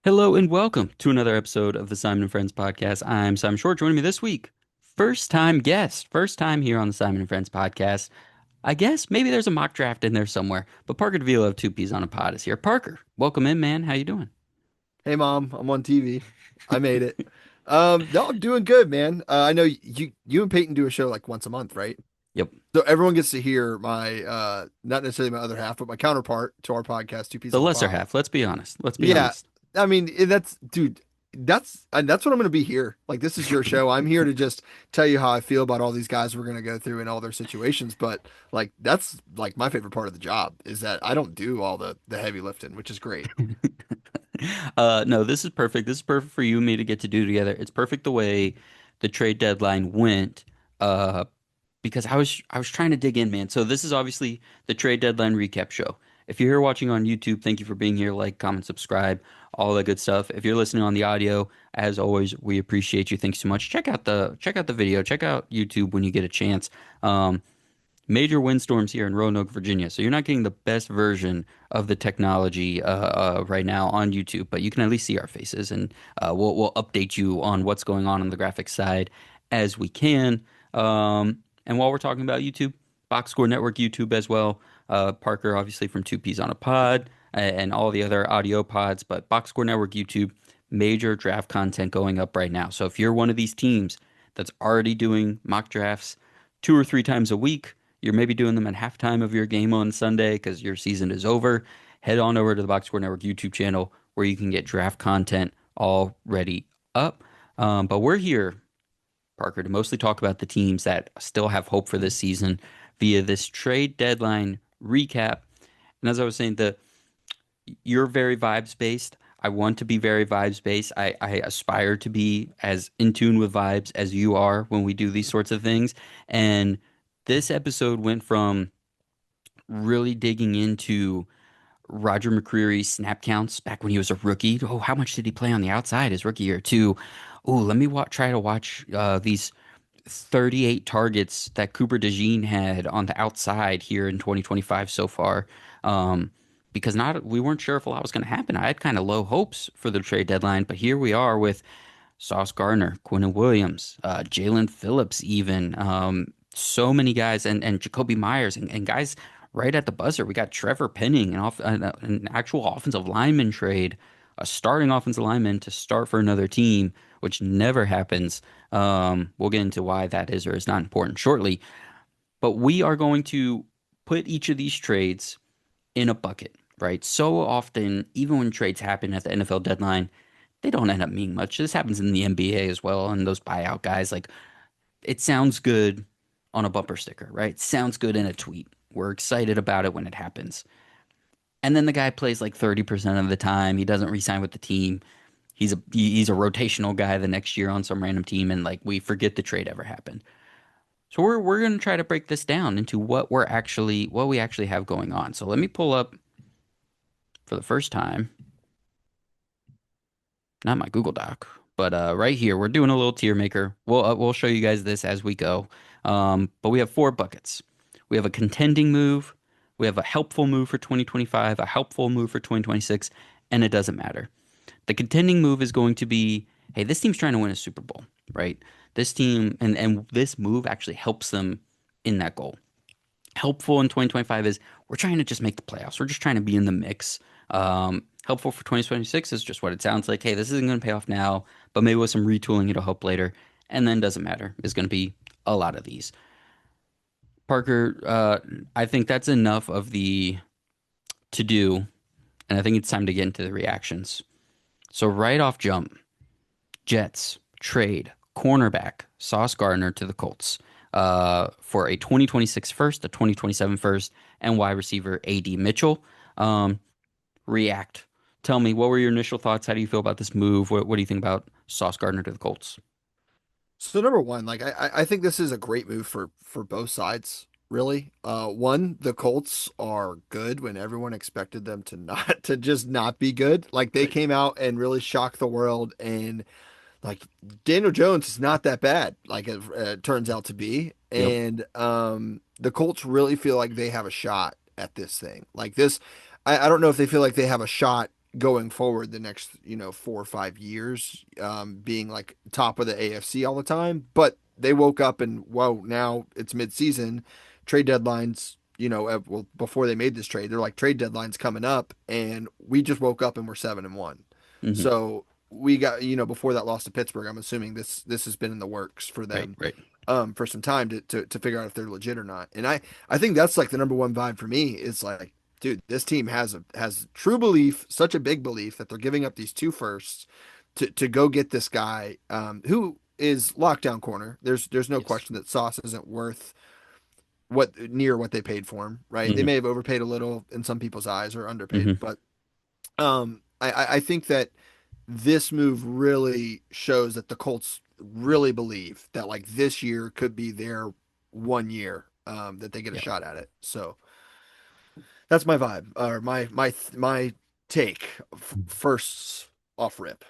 Hello and welcome to another episode of the Simon and Friends podcast. I'm Simon Short. Joining me this week, first time guest, first time here on the Simon and Friends podcast. I guess maybe there's a mock draft in there somewhere, but Parker Davila of Two Peas on a Pod is here. Parker, welcome in, man. How you doing? Hey mom, I'm on TV. I made it. No, I'm doing good, man. I know you and Peyton do a show like once a month, right? Yep, So everyone gets to hear my not necessarily my other half, but my counterpart to our podcast, Two Peas the on a lesser Pod. half. Let's be honest. Let's be Yeah, honest. I mean that's dude, that's what I'm gonna be here. Like this is your show. I'm here to just tell you how I feel about all these guys we're gonna go through and all their situations. But like that's like my favorite part of the job is that I don't do all the heavy lifting, which is great. No, this is perfect. This is perfect for you and me to get to do together. It's perfect the way the trade deadline went. Uh, because I was trying to dig in, man. So this is obviously the trade deadline recap show. If you're here watching on YouTube, thank you for being here. Like, comment, subscribe, all that good stuff. If you're listening on the audio, as always, we appreciate you. Thanks so much. Check out the video. Check out YouTube when you get a chance. Um, Major windstorms here in Roanoke, Virginia. So you're not getting the best version of the technology right now on YouTube, but you can at least see our faces, and we'll update you on what's going on the graphics side as we can. And while we're talking about YouTube, Box Score Network YouTube as well. Parker, obviously from Two Peas on a Pod, and all the other audio pods, but Box Score Network YouTube, major draft content going up right now. So if you're one of these teams that's already doing mock drafts 2 or 3 times a week, you're maybe doing them at halftime of your game on Sunday because your season is over. Head on over to the Box Score Network YouTube channel where you can get draft content already up. But we're here, Parker, to mostly talk about the teams that still have hope for this season via this trade deadline recap. And as I was saying, you're very vibes based. I want to be very vibes based. I aspire to be as in tune with vibes as you are when we do these sorts of things. And this episode went from really digging into Roger McCreary snap counts back when he was a rookie. Oh, how much did he play on the outside his rookie year? To, oh, let me try to watch these 38 targets that Cooper DeJean had on the outside here in 2025 so far. Because not we weren't sure if a lot was going to happen. I had kind of low hopes for the trade deadline, but here we are with Sauce Gardner, Quinnen Williams, Jalen Phillips, even so many guys, and Jacoby Myers, and guys right at the buzzer. We got Trevor Penning, an actual offensive lineman trade, a starting offensive lineman to start for another team, which never happens. We'll get into why that is or is not important shortly. But we are going to put each of these trades in a bucket, right? So often, even when trades happen at the NFL deadline, they don't end up meaning much. This happens in the NBA as well, and those buyout guys, like it sounds good on a bumper sticker, right? It sounds good in a tweet. We're excited about it when it happens. And then the guy plays like 30% of the time. He doesn't re-sign with the team. He's a rotational guy the next year on some random team, and like we forget the trade ever happened. So we're gonna try to break this down into what we actually have going on. So let me pull up for the first time, not my Google Doc, but right here we're doing a little tier maker. We'll show you guys this as we go. But we have four buckets. We have a contending move, we have a helpful move for 2025, a helpful move for 2026, and it doesn't matter. The contending move is going to be, hey, this team's trying to win a Super Bowl, right? This team and this move actually helps them in that goal. Helpful in 2025 is we're trying to just make the playoffs. We're just trying to be in the mix. Helpful for 2026 is just what it sounds like. Hey, this isn't going to pay off now, but maybe with some retooling, it'll help later. And then doesn't matter. Is going to be a lot of these. Parker, I think that's enough of the to do, and I think it's time to get into the reactions. So right off jump, Jets trade cornerback Sauce Gardner to the Colts for a 2026 first, a 2027 first, and wide receiver A.D. Mitchell. Um, React. Tell me, what were your initial thoughts? How do you feel about this move? What do you think about Sauce Gardner to the Colts? So number one, like I think this is a great move for both sides, really. One, the Colts are good when everyone expected them to not to just not be good. Like they Right. came out and really shocked the world, and like Daniel Jones is not that bad, like it turns out to be. Yep. And the Colts really feel like they have a shot at this thing. Like this, I don't know if they feel like they have a shot going forward the next, 4 or 5 years, being like top of the AFC all the time. But they woke up and whoa, now it's midseason, trade deadlines. Well, before they made this trade, they're like trade deadlines coming up, and we just woke up and we're 7-1. Hmm. So we got, before that loss to Pittsburgh, I'm assuming this has been in the works for Right, them, right. for some time to figure out if they're legit or not. And I think that's like the number one vibe for me is like, dude, this team has true belief, such a big belief that they're giving up these two firsts to go get this guy, who is lockdown corner. There's no Yes. question that Sauce isn't worth what near what they paid for him, right? They Hmm. may have overpaid a little in some people's eyes or underpaid, Hmm. but I think that this move really shows that the Colts really believe that like this year could be their one year, that they get a Yeah. shot at it. So that's my vibe, or my take, first off rip.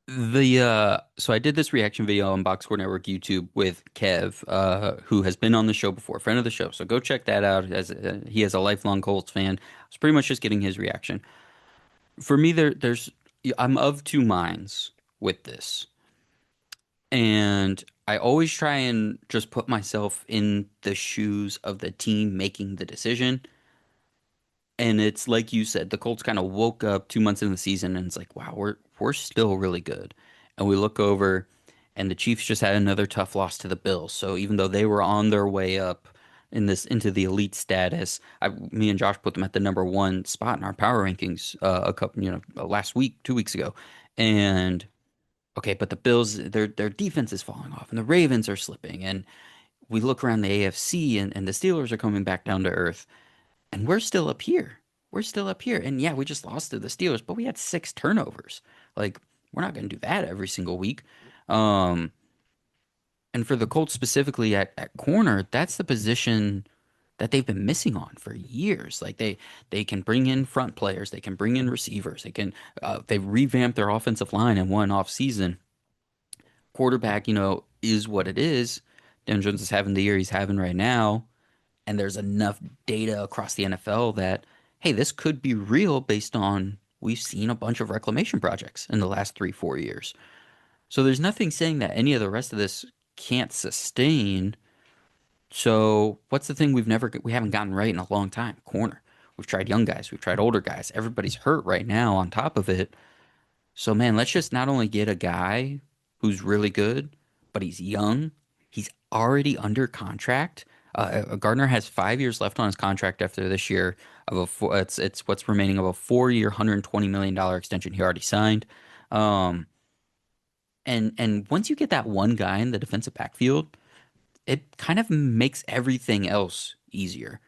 So I did this reaction video on Box Score Network YouTube with Kev, who has been on the show before, friend of the show. So go check that out. As he is a lifelong Colts fan. I was pretty much just getting his reaction. For me, I'm of two minds with this, and I always try and just put myself in the shoes of the team making the decision. And it's like you said, the Colts kind of woke up 2 months into the season and it's like, wow, we're still really good. And we look over and the Chiefs just had another tough loss to the Bills. So even though they were on their way up in this into the elite status, me and Josh put them at the number one spot in our power rankings a couple, last week, 2 weeks ago. And okay, but the Bills, their defense is falling off and the Ravens are slipping. And we look around the AFC and the Steelers are coming back down to earth. And we're still up here. We're still up here. And yeah, we just lost to the Steelers, but we had six turnovers. Like, we're not going to do that every single week. Um, and for the Colts specifically at corner, that's the position that they've been missing on for years. Like they can bring in front players, they can bring in receivers, they've revamped their offensive line in one off season. Quarterback, is what it is. Dan Jones is having the year he's having right now. And there's enough data across the NFL that, hey, this could be real based on we've seen a bunch of reclamation projects in the last 3, 4 years. So there's nothing saying that any of the rest of this can't sustain. So what's the thing we haven't gotten right in a long time? Corner. We've tried young guys, we've tried older guys. Everybody's hurt right now on top of it. So man, let's just not only get a guy who's really good, but he's young. He's already under contract. Gardner has 5 years left on his contract after this year it's what's remaining of a 4 year, $120 million extension he already signed. Um, and once you get that one guy in the defensive backfield, it kind of makes everything else easier.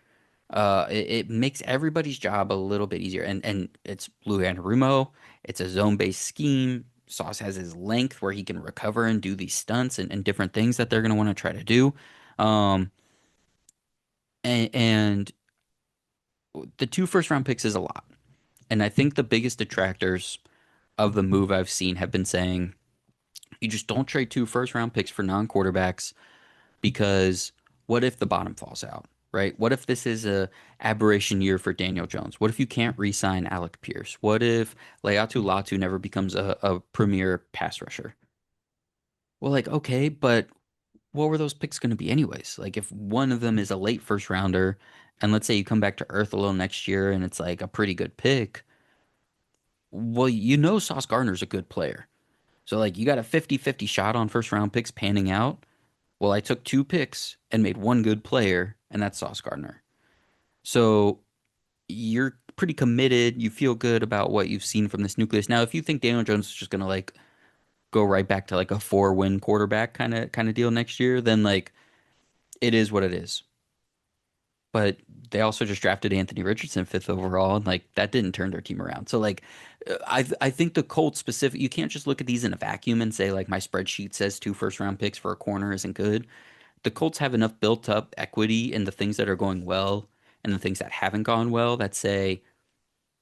It makes everybody's job a little bit easier. And it's Lou Anarumo. It's a zone-based scheme. Sauce has his length where he can recover and do these stunts and different things that they're going to want to try to do. Um, and the two first round picks is a lot. And I think the biggest detractors of the move I've seen have been saying you just don't trade two first round picks for non quarterbacks because what if the bottom falls out, right? What if this is a aberration year for Daniel Jones? What if you can't re-sign Alec Pierce? What if Leatu Latu never becomes a premier pass rusher? Well, like, okay, but what were those picks going to be anyways? Like, if one of them is a late first rounder, and let's say you come back to earth a little next year and it's like a pretty good pick, well, Sauce Gardner's a good player. So, like, you got a 50-50 shot on first round picks panning out. Well, I took two picks and made one good player, and that's Sauce Gardner. So you're pretty committed. You feel good about what you've seen from this nucleus. Now, if you think Daniel Jones is just gonna like go right back to like a 4-win quarterback kind of deal next year, then like it is what it is. But they also just drafted Anthony Richardson fifth overall, and like that didn't turn their team around. So like I think the Colts specific, you can't just look at these in a vacuum and say like my spreadsheet says two first round picks for a corner isn't good. The Colts have enough built up equity in the things that are going well and the things that haven't gone well that say,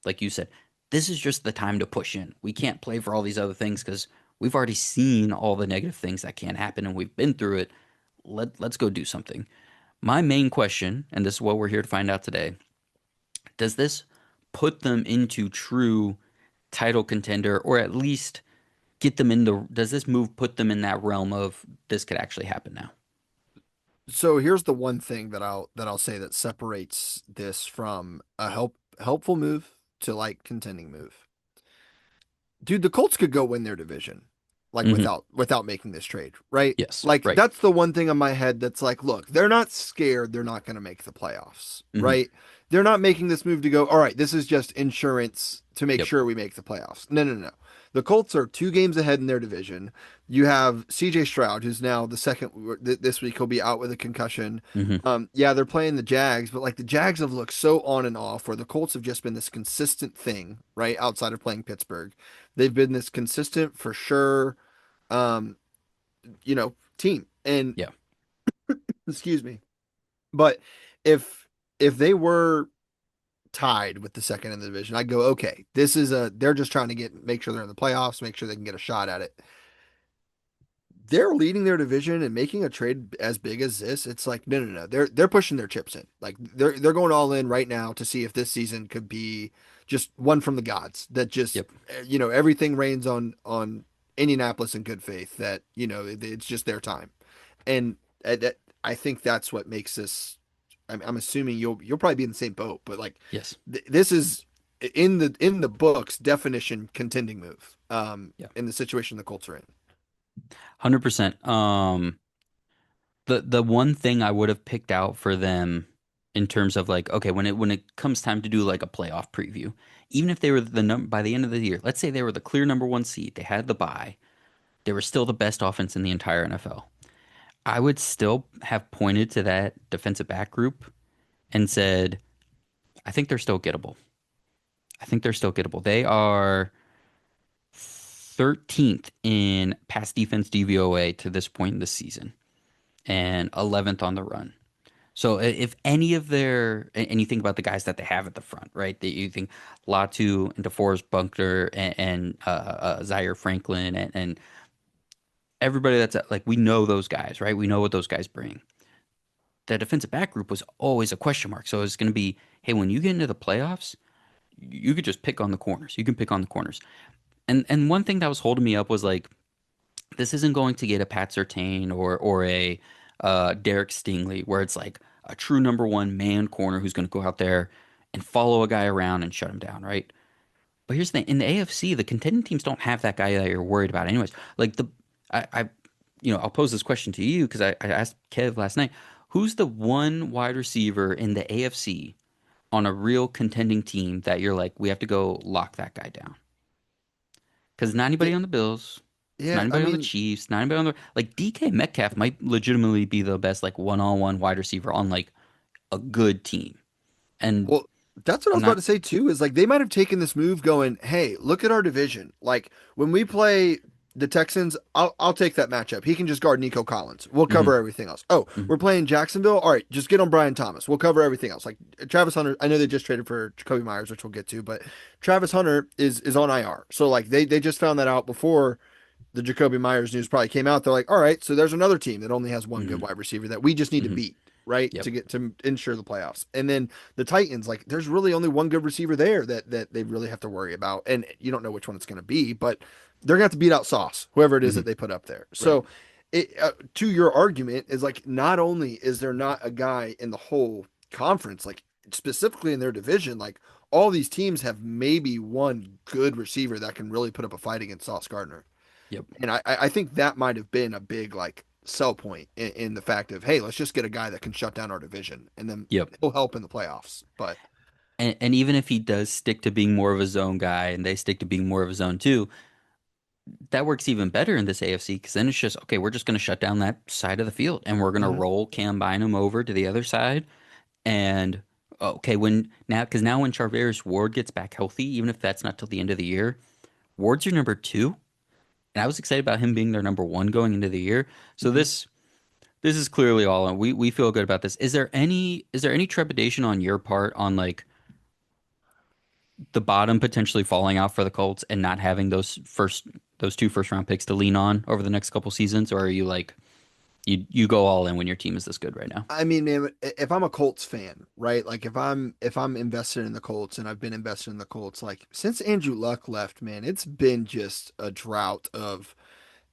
like you said, this is just the time to push in. We can't play for all these other things because we've already seen all the negative things that can happen and we've been through it. Let's go do something. My main question, and this is what we're here to find out today, does this put them into true title contender, or at least get them in the, does this move put them in that realm of this could actually happen now? So here's the one thing that I'll say that separates this from a helpful move to like contending move. Dude, the Colts could go win their division, like Hmm. without making this trade, right? Yes, Like right. that's the one thing in my head that's like, look, they're not scared, they're not going to make the playoffs, Hmm. right? They're not making this move to go, all right, this is just insurance to make Yep. sure we make the playoffs. No, no, no. The Colts are 2 games ahead in their division. You have CJ Stroud, who's now the second this week. He'll be out with a concussion. Hmm. Yeah, they're playing the Jags, but like the Jags have looked so on and off, where the Colts have just been this consistent thing, right? Outside of playing Pittsburgh, they've been this consistent for sure, um, team. And Yeah. excuse me, but if if they were tied with the second in the division, I'd go, okay, this is a they're just trying to make sure they're in the playoffs, make sure they can get a shot at it. They're leading their division and making a trade as big as this. It's like, no, no, no. They're pushing their chips in. Like they're going all in right now to see if this season could be just one from the gods. That just Yep. everything rains on Indianapolis in good faith. That it's just their time, and I think that's what makes this. I'm assuming you'll probably be in the same boat, but like Yes. this is in the books definition contending move. Yeah. In the situation the Colts are in. 100%. The one thing I would have picked out for them in terms of like, okay, when it comes time to do like a playoff preview, even if they were the num by the end of the year, let's say they were the clear number one seed, they had the bye, they were still the best offense in the entire NFL. I would still have pointed to that defensive back group and said, I think they're still gettable. I think they're still gettable. They are 13th in pass defense DVOA to this point in the season and 11th on the run. So if any of their, and you think about the guys that they have at the front, right? That you think Latu and DeForest Buckner and Zaire Franklin and everybody that's like, we know those guys, right? We know what those guys bring. The defensive back group was always a question mark. So it's going to be, hey, when you get into the playoffs, you could just pick on the corners. You can pick on the corners. And one thing that was holding me up was like, this isn't going to get a Pat Surtain or a Derek Stingley, where it's like a true number one man corner who's going to go out there and follow a guy around and shut him down, right? But here's the thing: in the AFC, the contending teams don't have that guy that you're worried about, anyways. Like I'll pose this question to you because I asked Kev last night, who's the one wide receiver in the AFC on a real contending team that you're like, we have to go lock that guy down? Because not Yeah, anybody on the Bills, not yeah. I anybody on the mean, Chiefs, not anybody on the like DK Metcalf might legitimately be the best like one-on-one wide receiver on like a good team. And well, that's what I I'm was about not to say too, is like they might have taken this move going, hey, look at our division. Like when we play the Texans, I'll take that matchup. He can just guard Nico Collins. We'll hmm cover everything else. Oh, hmm we're playing Jacksonville. All right, just get on Brian Thomas. We'll cover everything else. Like Travis Hunter, I know they just traded for Jacoby Myers, which we'll get to, but Travis Hunter is on IR. So like they just found that out before the Jacoby Myers news probably came out. They're like, all right, so there's another team that only has one good hmm wide receiver that we just need to hmm beat, right, yep. to get to ensure the playoffs. And then the Titans, like, there's really only one good receiver there that they really have to worry about, and you don't know which one it's going to be, but they're going to have to beat out Sauce, whoever it is hmm that they put up there. Right. So, to your argument is like, not only is there not a guy in the whole conference, like specifically in their division, like all these teams have maybe one good receiver that can really put up a fight against Sauce Gardner. Yep. And I think that might have been a big like sell point in the fact of, hey, let's just get a guy that can shut down our division, and then Yep. he'll help in the playoffs. But And even if he does stick to being more of a zone guy and they stick to being more of a zone too, that works even better in this AFC because then it's just, okay, we're just going to shut down that side of the field and we're going to Mhm. roll Cam Bynum over to the other side. And okay, because now when Charvarius Ward gets back healthy, even if that's not till the end of the year, Ward's your number two. And I was excited about him being their number one going into the year. So Mhm. this is clearly all on. We feel good about this. Is there any trepidation on your part on like the bottom potentially falling out for the Colts and not having those two first round picks to lean on over the next couple seasons, or are you like You go all in when your team is this good right now. I mean, man, if I'm a Colts fan, right? Like if I'm invested in the Colts and I've been invested in the Colts, like since Andrew Luck left, man, it's been just a drought of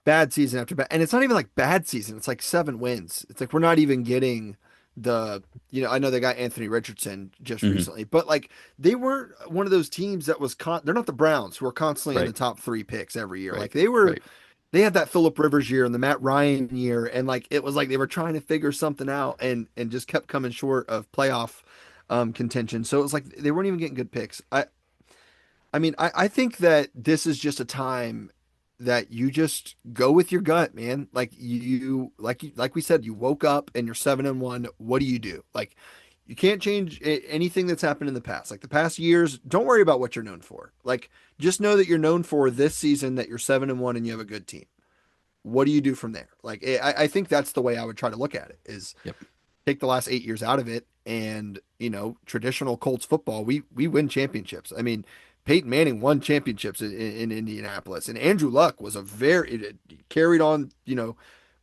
bad season after bad. And it's not even like bad season. It's like 7 wins. It's like we're not even getting the, I know they got Anthony Richardson just Hmm. recently, but like they weren't one of those teams that was they're not the Browns who are constantly in the Right, top 3 picks every year. right, Like right. they had that Phillip Rivers year and the Matt Ryan year, and like it was like they were trying to figure something out and just kept coming short of playoff contention. So it was like they weren't even getting good picks. I think that this is just a time that you just go with your gut, man. Like like we said, you woke up and you're 7-1. What do you do? Like you can't change anything that's happened in the past. Like the past years, don't worry about what you're known for. Like just know that you're known for this season that you're 7-1 and you have a good team. What do you do from there? Like I think that's the way I would try to look at it is Yep. take the last 8 years out of it and traditional Colts football, we win championships. I mean, Peyton Manning won championships in Indianapolis, and Andrew Luck was a very it carried on,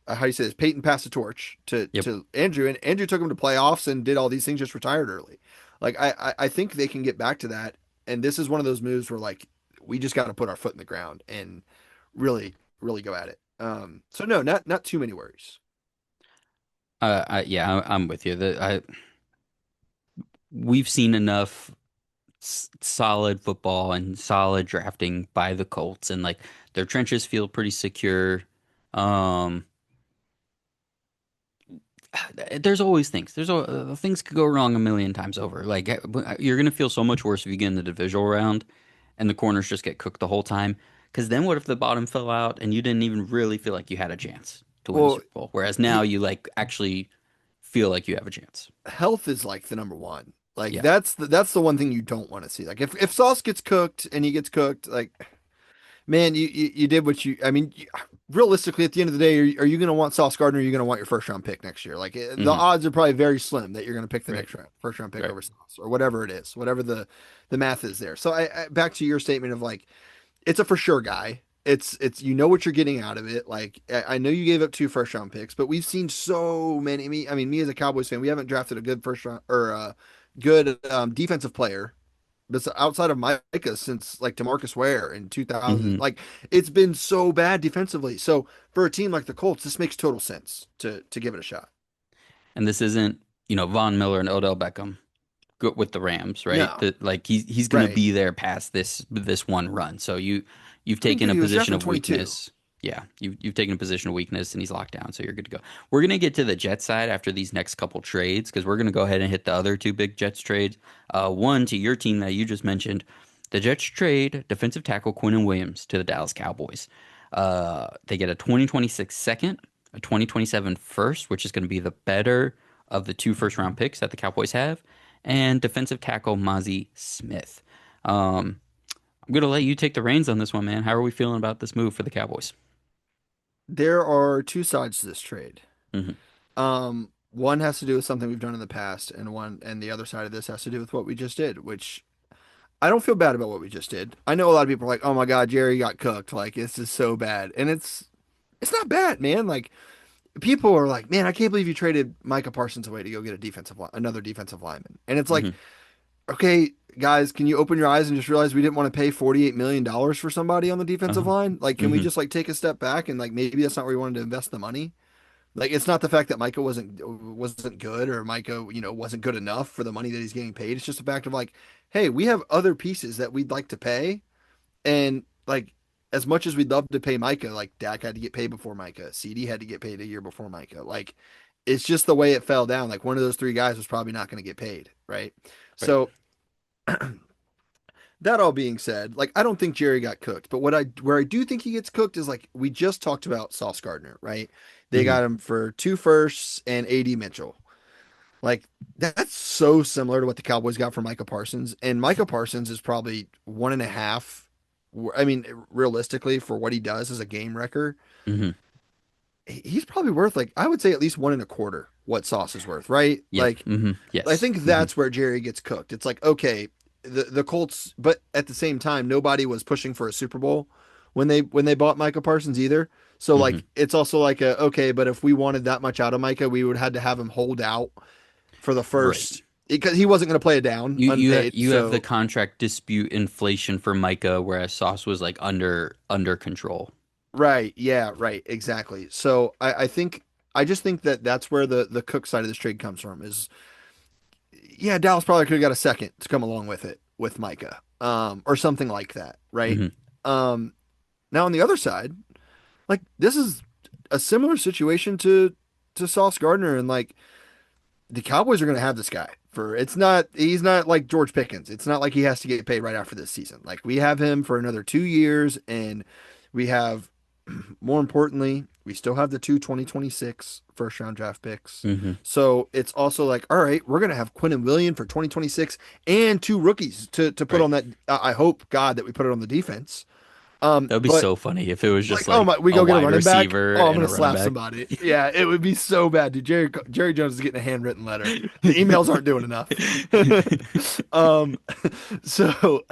how you say this, Peyton passed the torch Yep. to Andrew, and Andrew took him to playoffs and did all these things, just retired early. Like I think they can get back to that, and this is one of those moves where like we just got to put our foot in the ground and really go at it. So no, not too many worries. Yeah, I'm with you. We've seen enough solid football and solid drafting by the Colts, and like their trenches feel pretty secure. Um, there's always things. Things could go wrong a million times over. Like you're gonna feel so much worse if you get in the divisional round and the corners just get cooked the whole time. Because then what if the bottom fell out and you didn't even really feel like you had a chance to win the Well, Super Bowl? Whereas now y- you like actually feel like you have a chance. health is like the number one. Like Yeah. that's the one thing you don't want to see. Like if Sauce gets cooked and he gets cooked, like man, you did what you. I mean, realistically, at the end of the day, are you going to want Sauce Gardner? Or are you going to want your first round pick next year? Like the Hmm. odds are probably very slim that you're going to pick the Right. next first round pick Right. over Sauce or whatever it is, whatever the math is there. So back to your statement of like it's a for sure guy. It's you know what you're getting out of it. Like I know you gave up 2 first round picks, but we've seen so many. Me as a Cowboys fan, we haven't drafted a good first round or a good defensive player but outside of Micah since like DeMarcus Ware in 2000. Hmm. Like it's been so bad defensively. So for a team like the Colts, this makes total sense to give it a shot. And this isn't, Von Miller and Odell Beckham with the Rams, right? No, That like he's gonna right. be there past this one run. So you've I mean, taken dude, a he was position drafted in of 22. weakness. Yeah, you've taken a position of weakness and he's locked down, so you're good to go. We're gonna get to the Jets side after these next couple trades because we're gonna go ahead and hit the other two big Jets trades. One to your team that you just mentioned. The Jets trade defensive tackle Quinnen Williams to the Dallas Cowboys. They get a 2026 second, a 2027 first, which is going to be the better of the two first round picks that the Cowboys have, and defensive tackle Mozzie Smith. I'm going to let you take the reins on this one, man. How are we feeling about this move for the Cowboys? There are two sides to this trade. Hmm. One has to do with something we've done in the past, and the other side of this has to do with what we just did, which I don't feel bad about what we just did. I know a lot of people are like, "Oh my God, Jerry got cooked. Like this is so bad," and it's not bad, man. Like people are like, "Man, I can't believe you traded Micah Parsons away to go get another defensive lineman," and it's like, Hmm. okay, guys, can you open your eyes and just realize we didn't want to pay $48 million for somebody on the defensive Uh-huh. line? Like, can we Hmm. just like take a step back and like maybe that's not where we wanted to invest the money? Like, it's not the fact that Micah wasn't good or Micah, wasn't good enough for the money that he's getting paid. It's just a fact of like, hey, we have other pieces that we'd like to pay, and like as much as we'd love to pay Micah, like Dak had to get paid before Micah, CD had to get paid a year before Micah. Like, it's just the way it fell down. Like one of those 3 guys was probably not going to get paid, right? Right. So that all being said, like I don't think Jerry got cooked, but where I do think he gets cooked is like we just talked about Sauce Gardner, right? They Hmm. got him for 2 firsts and AD Mitchell. Like that's so similar to what the Cowboys got for Micah Parsons, and Micah Parsons is probably 1.5. I mean, realistically, for what he does as a game wrecker, Hmm. he's probably worth like I would say at least 1.25 what Sauce is worth, right? Yep. Like Hmm. I Yes. think Hmm. that's where Jerry gets cooked. It's like, okay, the Colts, but at the same time, nobody was pushing for a Super Bowl when they bought Micah Parsons either. So Hmm. like it's also like a okay, but if we wanted that much out of Micah, we would had to have him hold out for the Right. first because he wasn't going to play it down unpaid. You have the So contract dispute inflation for Micah, whereas Sauce was like under control. right, yeah, right, exactly. So I think I just think that that's where the Cook side of this trade comes from is yeah, Dallas probably could have got a second to come along with it with Micah, or something like that, right? Hmm. Um, now on the other side, like this is a similar situation to Sauce Gardner, and like the Cowboys are going to have this guy for it's not he's not like George Pickens. It's not like he has to get paid right after this season. Like we have him for another 2 years, and we have more importantly, we still have the two 2026 first round draft picks. Hmm. So it's also like, all right, we're gonna have Quinn and William for 2026 and two rookies to put Right. on that. I hope God that we put it on the defense. That would be But so funny if it was like, just oh like my, we a go get a wide running back. receiver Oh, I'm and gonna a running slap back. somebody. Yeah, it would be so bad, dude. Jerry Jones is getting a handwritten letter. The emails aren't doing enough. um, so,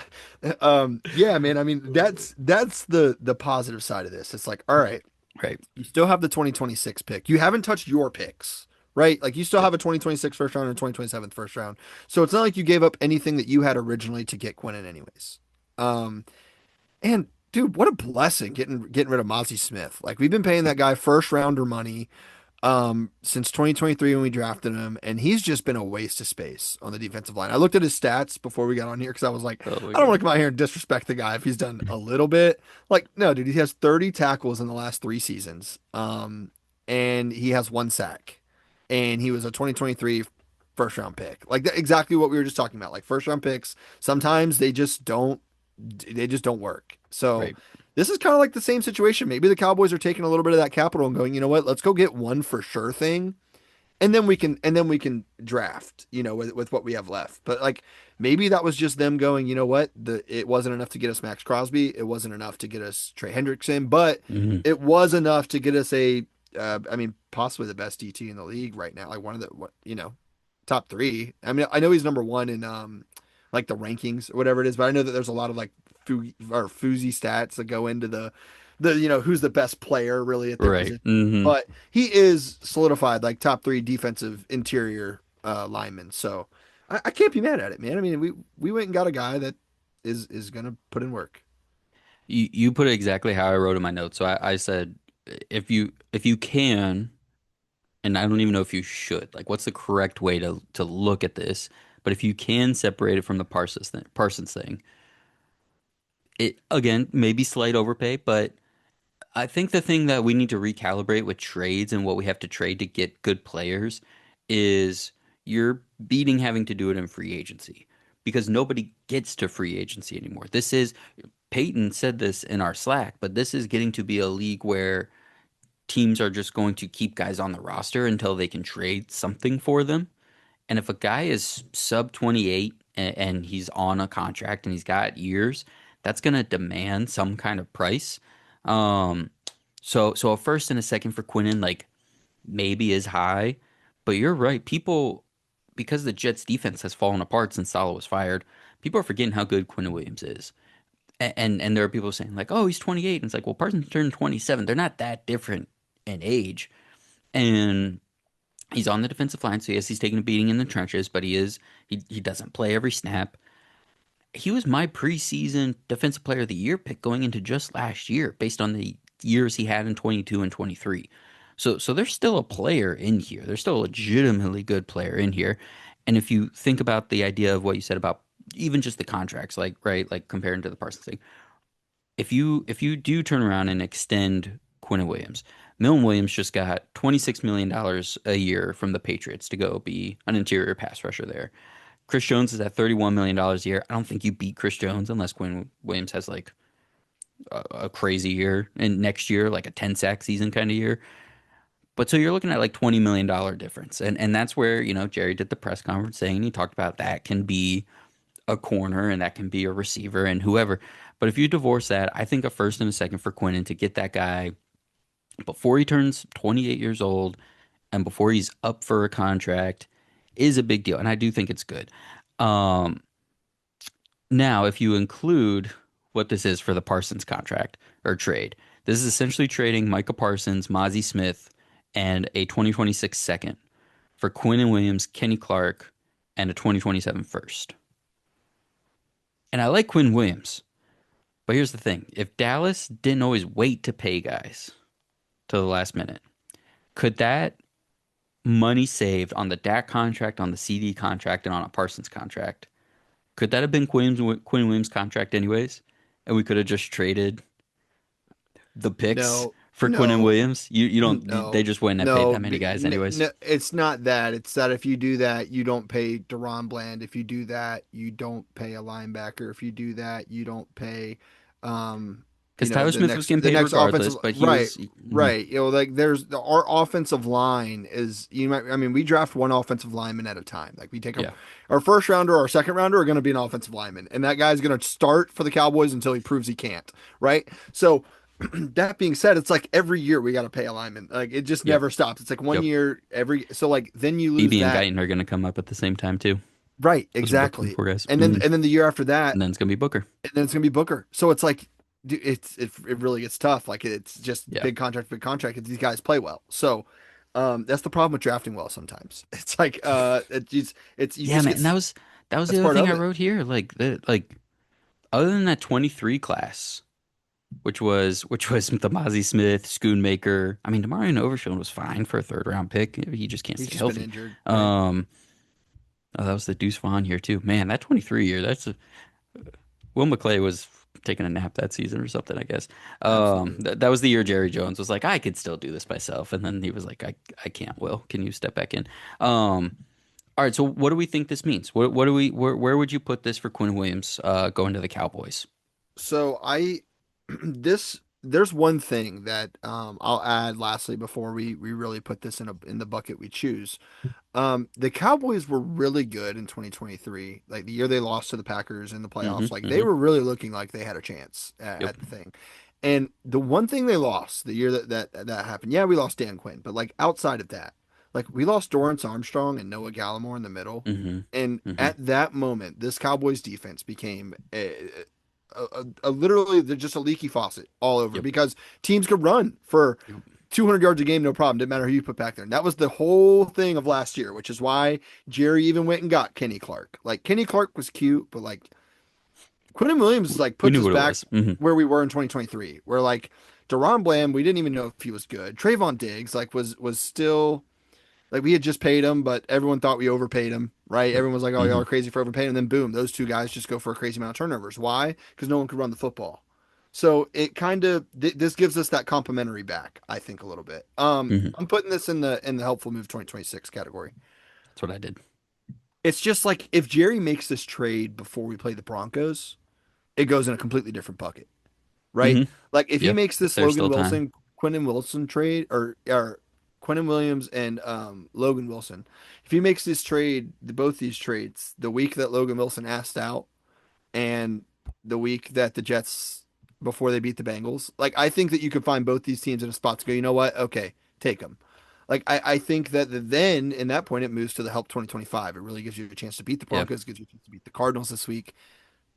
yeah, man. I mean, that's the positive side of this. It's like, all right, Right. you still have the 2026 pick. You haven't touched your picks, right? Like you still Yep. have a 2026 first round and a 2027 first round. So it's not like you gave up anything that you had originally to get Quinnen anyways. Um, and dude, what a blessing getting rid of Mozzie Smith. Like we've been paying that guy first rounder money since 2023 when we drafted him, and he's just been a waste of space on the defensive line. I looked at his stats before we got on here because I was like, Oh my I don't want God. to come out here and disrespect the guy if he's done a little bit. Like, no, dude, he has 30 tackles in the last 3 seasons. And he has one sack. And he was a 2023 first round pick. Like exactly what we were just talking about. Like first round picks, sometimes they just don't work. So Right. this is kind of like the same situation. Maybe the Cowboys are taking a little bit of that capital and going, you know what, let's go get one for sure thing, and then we can draft, with what we have left. But like maybe that was just them going, you know what, it wasn't enough to get us Max Crosby, it wasn't enough to get us Trey Hendrickson, but Hmm. it was enough to get us I mean, possibly the best DT in the league right now, like one of the top three. I mean, I know he's number one in like the rankings or whatever it is, but I know that there's a lot of like Fuzi stats that go into the who's the best player really at their Right. position. Hmm. But he is solidified like top three defensive interior lineman. So I can't be mad at it, man. I mean, we went and got a guy that is gonna put in work. You put it exactly how I wrote in my notes. So I said if you can, and I don't even know if you should, like what's the correct way to look at this, but if you can separate it from the Parsons thing, it again maybe slight overpay, but I think the thing that we need to recalibrate with trades and what we have to trade to get good players is you're beating having to do it in free agency because nobody gets to free agency anymore. This is Peyton said this in our Slack, but this is getting to be a league where teams are just going to keep guys on the roster until they can trade something for them. And if a guy is sub 28 and he's on a contract and he's got years, that's going to demand some kind of price. Um, so a first and a second for Quinnen, like maybe is high, but you're right. People, because the Jets defense has fallen apart since Salah was fired, people are forgetting how good Quinnen Williams is. And there are people saying like, oh, he's 28. And it's like, well, Parsons turned 27. They're not that different in age. And he's on the defensive line, so yes, he's taking a beating in the trenches, but he doesn't play every snap. He was my preseason defensive player of the year pick going into just last year based on the years he had in 22 and 23. So there's still a player in here. There's still a legitimately good player in here. And if you think about the idea of what you said about even just the contracts, like right, like comparing to the Parsons thing, if you do turn around and extend Quinn Williams, Milton Williams just got $26 million a year from the Patriots to go be an interior pass rusher there. Chris Jones is at $31 million a year. I don't think you beat Chris Jones unless Quinn Williams has like a crazy year and next year like a 10 sack season kind of year. But so you're looking at like $20 million difference. And that's where, Jerry did the press conference saying he talked about that can be a corner and that can be a receiver and whoever. But if you divorce that, I think a first and a second for Quinnen to get that guy before he turns 28 years old and before he's up for a contract is a big deal. And I do think it's good. Um, Now, if you include what this is for the Parsons contract or trade. This is essentially trading Micah Parsons, Mozzie Smith, and a 2026 second for Quinn Williams, Kenny Clark, and a 2027 first. And I like Quinn Williams, but here's the thing. If Dallas didn't always wait to pay guys to the last minute, could that money saved on the Dak contract, on the CD contract, and on a Parsons contract, could that have been Quinn Williams' contract anyways? And we could have just traded the picks No, for Quinn and no, Williams. You don't. They no, just wouldn't have paid no, that many guys anyways. no. It's not that. It's that if you do that, you don't pay Deron Bland. If you do that, you don't pay a linebacker. If you do that, you don't pay, Because Tyler Smith was getting the paid next offensive. regardless, but he Right, was. right. Like our offensive line is. I mean, we draft one offensive lineman at a time. Like we take Yeah, our first rounder, our second rounder are going to be an offensive lineman, and that guy's going to start for the Cowboys until he proves he can't. Right. So that being said, it's like every year we got to pay a lineman. Like it just yep, never stops. It's like one yep. year every. So like then you lose BB and that. Guyton are going to come up at the same time too. Right, Those are both the exactly. four guys. And then the year after that, And then it's going to be Booker. and then it's gonna be Booker. So it's like, dude, it really gets tough. Like it's just Yeah, big contract. These guys play well. So, that's the problem with drafting well. Sometimes it's like, it's you yeah, just man. get And that was that's the other part thing of I it. wrote here. Like other than that 23 class, which was the Mozzie Smith, Schoonmaker. I mean, Demarion Overshown was fine for a third round pick. He just can't He's stay just been healthy. injured, right? Um, oh, that was the Deuce Vaughn here too. Man, that 23 year. Will McClay was taking a nap that season or something, I guess. Absolutely. That was the year Jerry Jones was like, I could still do this myself, and then he was like, I can't. Will, can you step back in? All right. So what do we think this means? What do we where would you put this for Quinn Williams going to the Cowboys? So this there's one thing that I'll add lastly before we really put this in the bucket we choose. The Cowboys were really good in 2023, like the year they lost to the Packers in the Hmm. playoffs. Like they Hmm. were really looking like they had a chance Yep. at the thing. And the one thing they lost the year that happened, yeah, we lost Dan Quinn, but like outside of that, like we lost Dorrance Armstrong and Noah Gallimore in the middle. Hmm. And Hmm. at that moment, this Cowboys defense became literally they're just a leaky faucet all over Yep. because teams could run for Yep. 200 yards a game, no problem. Didn't matter who you put back there. And that was the whole thing of last year, which is why Jerry even went and got Kenny Clark. Like Kenny Clark was cute, but like Quentin Williams like We puts knew us what it back was. Hmm. where we were in 2023, where like Deron Bland, we didn't even know if he was good. Trayvon Diggs like was still like we had just paid him, but everyone thought we overpaid him, right? Yep. Everyone was like, "Oh, y'all Hmm. are crazy for overpaying." And then boom, those two guys just go for a crazy amount of turnovers. Why? Because no one could run the football. So it kind of this gives us that complimentary back, I think, a little bit. Hmm. I'm putting this in the helpful move 2026 category. That's what I did. It's just like if Jerry makes this trade before we play the Broncos, it goes in a completely different bucket, right? Hmm. Like if he Yeah. makes this There's Logan still time. Wilson, Quentin Wilson trade or Quentin Williams and Logan Wilson, if he makes this trade, both these trades, the week that Logan Wilson asked out and the week that the Jets before they beat the Bengals, like I think that you could find both these teams in a spot to go, you know what? Okay, take them. Like I think that then in that point it moves to the help 2025. It really gives you a chance to beat the Yep. Broncos, gives you a chance to beat the Cardinals this week.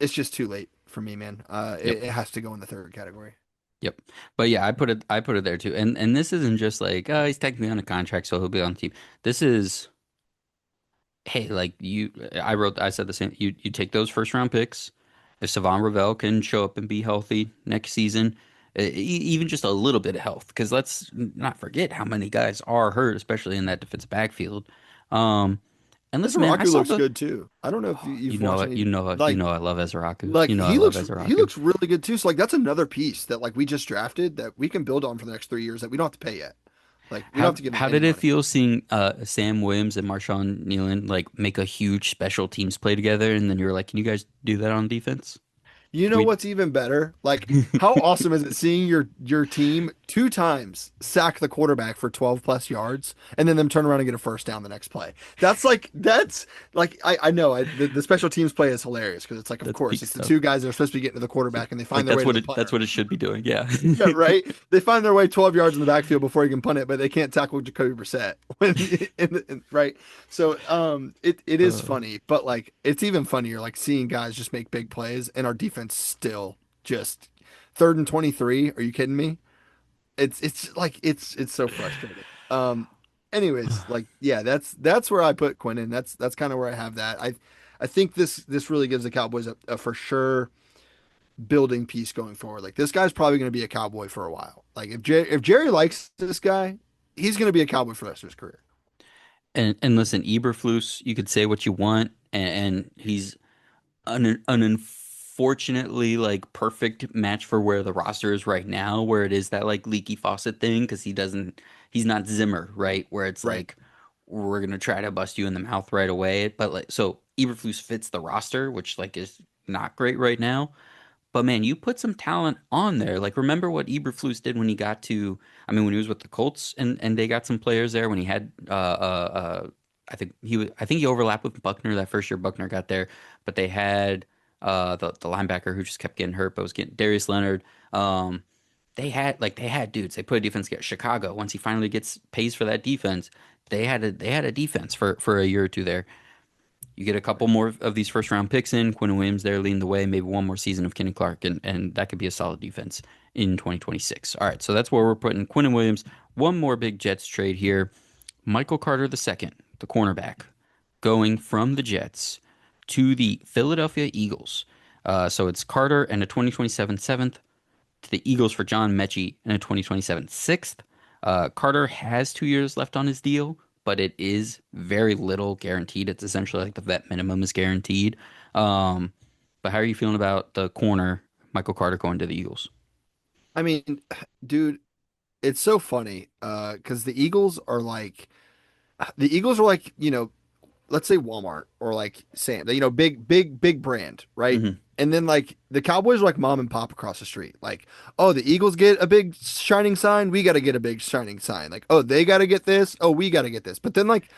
It's just too late for me, man. Yep. It has to go in the third category. Yep. But yeah, I put it there too. And this isn't just like, oh, he's technically on a contract, so he'll be on the team. This is, hey, like I said the same. You take those first round picks. If Savon Ravel can show up and be healthy next season, even just a little bit of health, because let's not forget how many guys are hurt, especially in that defensive backfield. Um, and listen, man, I Ezraku saw looks the, good too. I don't know if you you've know watched it, any you like know I love Ezraku. You know I love he Ezraku. looks really good too. So like that's another piece that like we just drafted that we can build on for the next 3 years that we don't have to pay yet. Like we don't How have to give him how any did it money. feel seeing Sam Williams and Marshawn Nealon like make a huge special teams play together, and then you were like, "Can you guys do that on defense?" You know We what's even better? Like, how awesome is it seeing your team two times sack the quarterback for 12 plus yards and then them turn around and get a first down the next play? That's like I know the special teams play is hilarious because it's like of That's course peak it's the stuff. two guys that are supposed to be getting to the quarterback and they find Like their that's way to what the it that's punter. what it should be doing. Yeah. Yeah, right. They find their way 12 yards in the backfield before he can punt it, but they can't tackle Jacoby Brissett. Right. So it is Uh, funny, but like it's even funnier like seeing guys just make big plays and our defense still just third and 23. Are you kidding me? It's like it's so frustrating. Anyways, like yeah, that's where I put Quinnen. That's kind of where I have that. I think this really gives the Cowboys a for sure building piece going forward. Like this guy's probably going to be a Cowboy for a while. Like if Jerry likes this guy, he's going to be a Cowboy for the rest of his career. And listen, Eberflus, you could say what you want, and he's an unfortunately like perfect match for where the roster is right now, where it is that like leaky faucet thing because he's not Zimmer, right? Where it's Right. like we're gonna try to bust you in the mouth right away, but like so Eberflus fits the roster, which like is not great right now. But man, you put some talent on there. Like remember what Eberflus did when he got to, I mean, when he was with the Colts and they got some players there when he had I think he overlapped with Buckner that first year Buckner got there, but they had the linebacker who just kept getting hurt, but was getting Darius Leonard. They had dudes. They put a defense together. Chicago, once he finally gets pays for that defense, they had a defense for a year or two there. You get a couple Right. more of these first round picks in. Quinn Williams there leading the way. Maybe one more season of Kenny Clark, and that could be a solid defense in 2026. All right, so that's where we're putting Quinn and Williams. One more big Jets trade here. Michael Carter II, the cornerback, going from the Jets to the Philadelphia Eagles. So it's Carter and a 2027 seventh to the Eagles for John Mechie and a 2027 sixth. Carter has 2 years left on his deal, but it is very little guaranteed. It's essentially like the vet minimum is guaranteed. Um, but how are you feeling about the corner, Michael Carter, going to the Eagles? I mean, dude, it's so funny because the Eagles are like, let's say Walmart or like Sam, big brand, right? Hmm. And then like the Cowboys are like mom and pop across the street. Like, oh, the Eagles get a big shining sign, we got to get a big shining sign. Like, oh, they got to get this, oh, we got to get this. But then like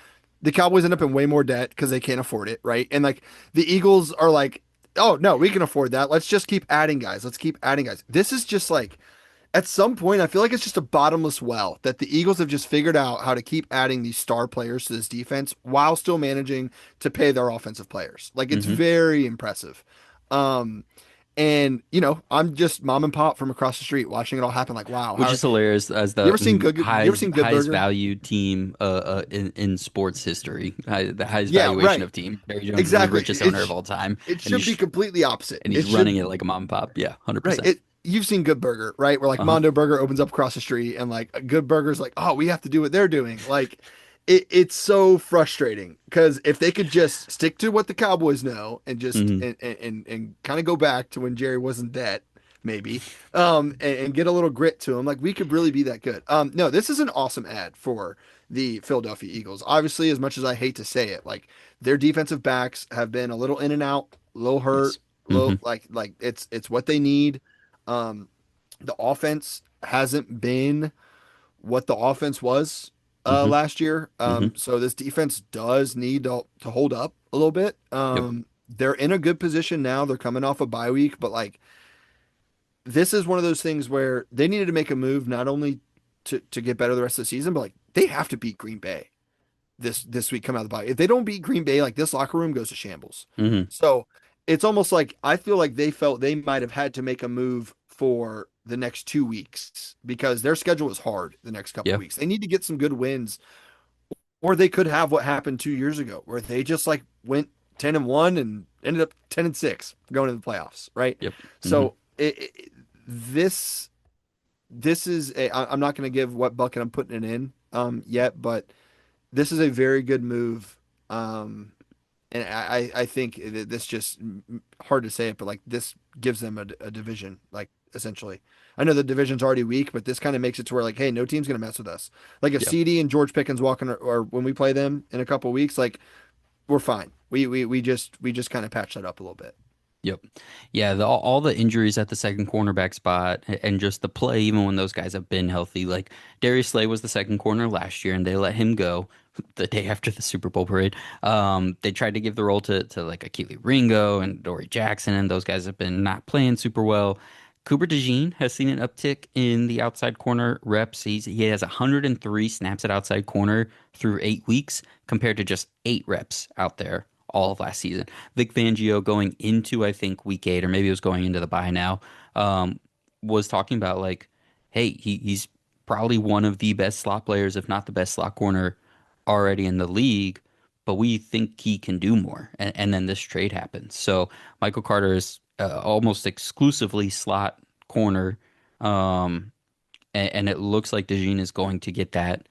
the Cowboys end up in way more debt because they can't afford it, right? And like the Eagles are like, oh no, we can afford that. Let's just keep adding guys. Let's keep adding guys. This is just like at some point, I feel like it's just a bottomless well that the Eagles have just figured out how to keep adding these star players to this defense while still managing to pay their offensive players. Like it's Hmm. very impressive. Um, and I'm just mom and pop from across the street watching it all happen. Like, wow, Which is hilarious as you the ever seen Good? You ever seen Good highest Burger? valued team in sports history, the highest Yeah, valuation right. of team. Barry Jones is the Exactly. richest owner of all time, It and should be completely opposite. he's It running should it like a mom and pop. Yeah, Right. 100%. You've seen Good Burger, right? Where like Uh-huh. Mondo Burger opens up across the street and like Good Burger's like, oh, we have to do what they're doing. Like it's so frustrating because if they could just stick to what the Cowboys know and just Hmm. and kind of go back to when Jerry wasn't dead, maybe, and get a little grit to him, like we could really be that good. No, this is an awesome ad for the Philadelphia Eagles. Obviously, as much as I hate to say it, like their defensive backs have been a little in and out, a little hurt, Yes. Hmm. little like it's what they need. Um, the offense hasn't been what the offense was Hmm. last year. Hmm. So this defense does need to hold up a little bit. Yep. They're in a good position now. They're coming off a bye week, but like this is one of those things where they needed to make a move not only to get better the rest of the season, but like they have to beat Green Bay this week come out of the bye. If they don't beat Green Bay, like this locker room goes to shambles. Hmm. So it's almost like I feel like they felt they might have had to make a move for the next 2 weeks because their schedule is hard the next couple Yeah. weeks. They need to get some good wins, or they could have what happened 2 years ago, where they just like went 10-1 and ended up 10-6 going to the playoffs, right? Yep. Hmm. So this this is I'm not going to give what bucket I'm putting it in yet, but this is a very good move. And I think this just hard to say it, but like this gives them a division, like essentially. I know the division's already weak, but this kind of makes it to where like, hey, no team's gonna mess with us. Like if Yeah. CD and George Pickens walking or when we play them in a couple weeks, like we're fine. We just kind of patch that up a little bit. Yep. Yeah, all the injuries at the second cornerback spot and just the play, even when those guys have been healthy. Like Darius Slay was the second corner last year, and they let him go the day after the Super Bowl parade. They tried to give the role to like Akili Ringo and Dory Jackson, and those guys have been not playing super well. Cooper DeJean has seen an uptick in the outside corner reps. He has 103 snaps at outside corner through 8 weeks compared to just 8 reps out there all of last season. Vic Fangio going into I think week 8 or maybe it was going into the bye now. Um, was talking about like, hey, he's probably one of the best slot players, if not the best slot corner already in the league, but we think he can do more. And then this trade happens. So Michael Carter is almost exclusively slot corner. Um, and it looks like DeJean is going to get that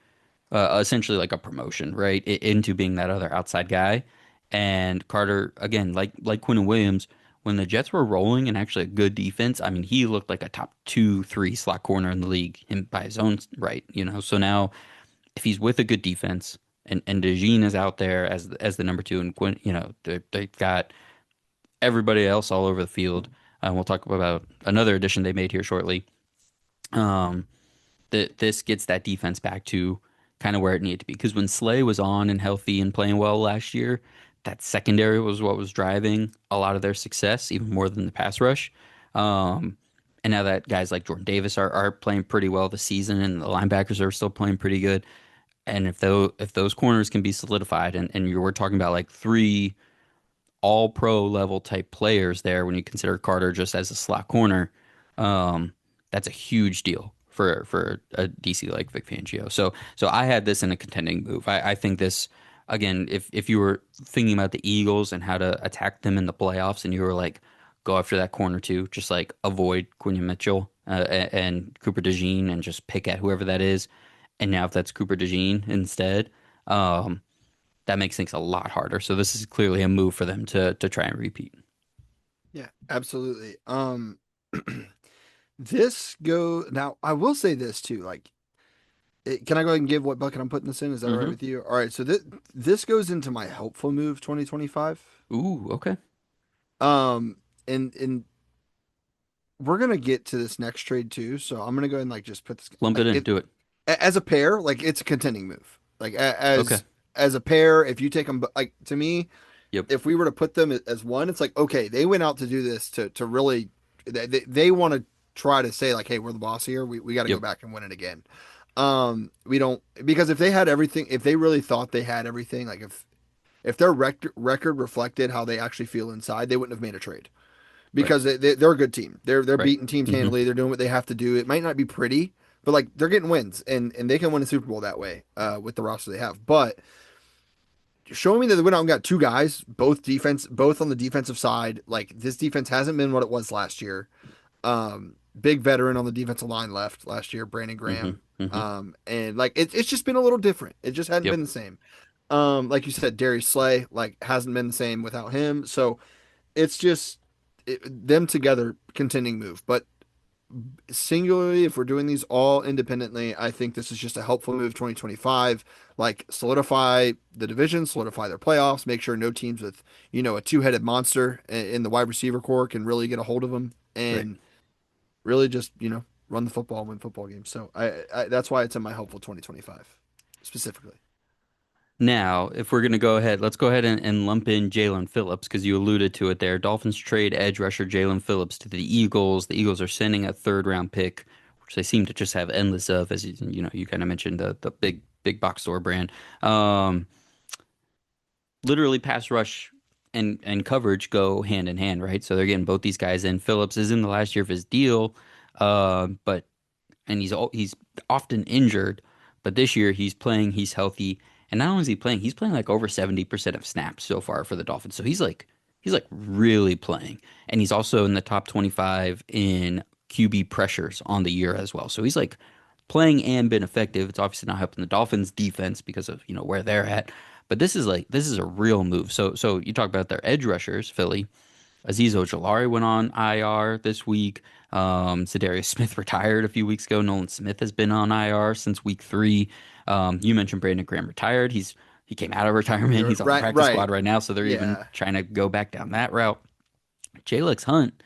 essentially like a promotion, right, into being that other outside guy. And Carter, again, like Quinn Williams, when the Jets were rolling and actually a good defense, I mean, he looked like a top two, three slot corner in the league, him by his own right, you know. So now, if he's with a good defense and DeJean is out there as the number two, and Quinn, you know, they've got everybody else all over the field. We'll talk about another addition they made here shortly. Um, that this gets that defense back to kind of where it needed to be. Because when Slay was on and healthy and playing well last year, that secondary was what was driving a lot of their success, even more than the pass rush. Um, and now that guys like Jordan Davis are playing pretty well this season, and the linebackers are still playing pretty good. And if those corners can be solidified, and you were talking about like three all pro level type players there when you consider Carter just as a slot corner. Um, that's a huge deal for a DC like Vic Fangio. So I had this in a contending move. I think this again, if you were thinking about the Eagles and how to attack them in the playoffs, and you were like go after that corner too, just like avoid Quinion Mitchell and Cooper DeJean and just pick at whoever that is. And now if that's Cooper DeJean instead, um, that makes things a lot harder. So this is clearly a move for them to try and repeat. Yeah, absolutely. This go now. I will say this too. Like, can I go ahead and give what bucket I'm putting this in? Is that all right Hmm. with you? All right. So this goes into my helpful move 2025. Ooh, okay. Um, and we're gonna get to this next trade too. So I'm gonna go ahead and like just put this Lump it like in, it do it. as a pair. Like it's a contending move. Like Okay. as a pair, if you take them, like to me, Yep. if we were to put them as one, it's like okay, they went out to do this to really they want to try to say like, hey, we're the boss here. We got to go Yep. back and win it again. We don't because if they had everything, if they really thought they had everything, like if their record reflected how they actually feel inside, they wouldn't have made a trade Right. because they're a good team. They're Right. beating teams Hmm. handily. They're doing what they have to do. It might not be pretty, but like they're getting wins and they can win a Super Bowl that way with the roster they have. But showing me that they went out and got two guys, both on the defensive side. Like this defense hasn't been what it was last year. Big veteran on the defensive line left last year, Brandon Hmm. Graham. Hmm. And like it's just been a little different. It just hadn't Yep. been the same. Like you said, Darius Slay like hasn't been the same without him. So it's just them together contending move. But singularly, if we're doing these all independently, I think this is just a helpful move 2025. Like solidify the division, solidify their playoffs, make sure no teams with, a two-headed monster in the wide receiver core can really get a hold of them Right. and really just, run the football and win football games. So I that's why it's in my helpful 2025 specifically. Now, if we're going to go ahead, let's go ahead and lump in Jalen Phillips because you alluded to it there. Dolphins trade edge rusher Jalen Phillips to the Eagles. The Eagles are sending a third round pick, which they seem to just have endless of, as you kind of mentioned the big box store brand. Um, Literally pass rush and coverage go hand in hand, right? So they're getting both these guys in. Phillips is in the last year of his deal, but and he's often injured, but this year he's playing, he's healthy, and not only is he playing, he's playing like over 70% of snaps so far for the Dolphins. So he's like really playing, and he's also in the top 25 in QB pressures on the year as well. So he's like playing and been effective. It's obviously not helping the Dolphins defense because of where they're at. But this is a real move. So you talk about their edge rushers, Philly. Azeez Ojulari went on IR this week. Za'Darius Smith retired a few weeks ago. Nolan Smith has been on IR since week 3. You mentioned Brandon Graham retired. He came out of retirement. He's on the Right, practice right. squad right now, so they're even Yeah. trying to go back down that route. Jalex Hunt,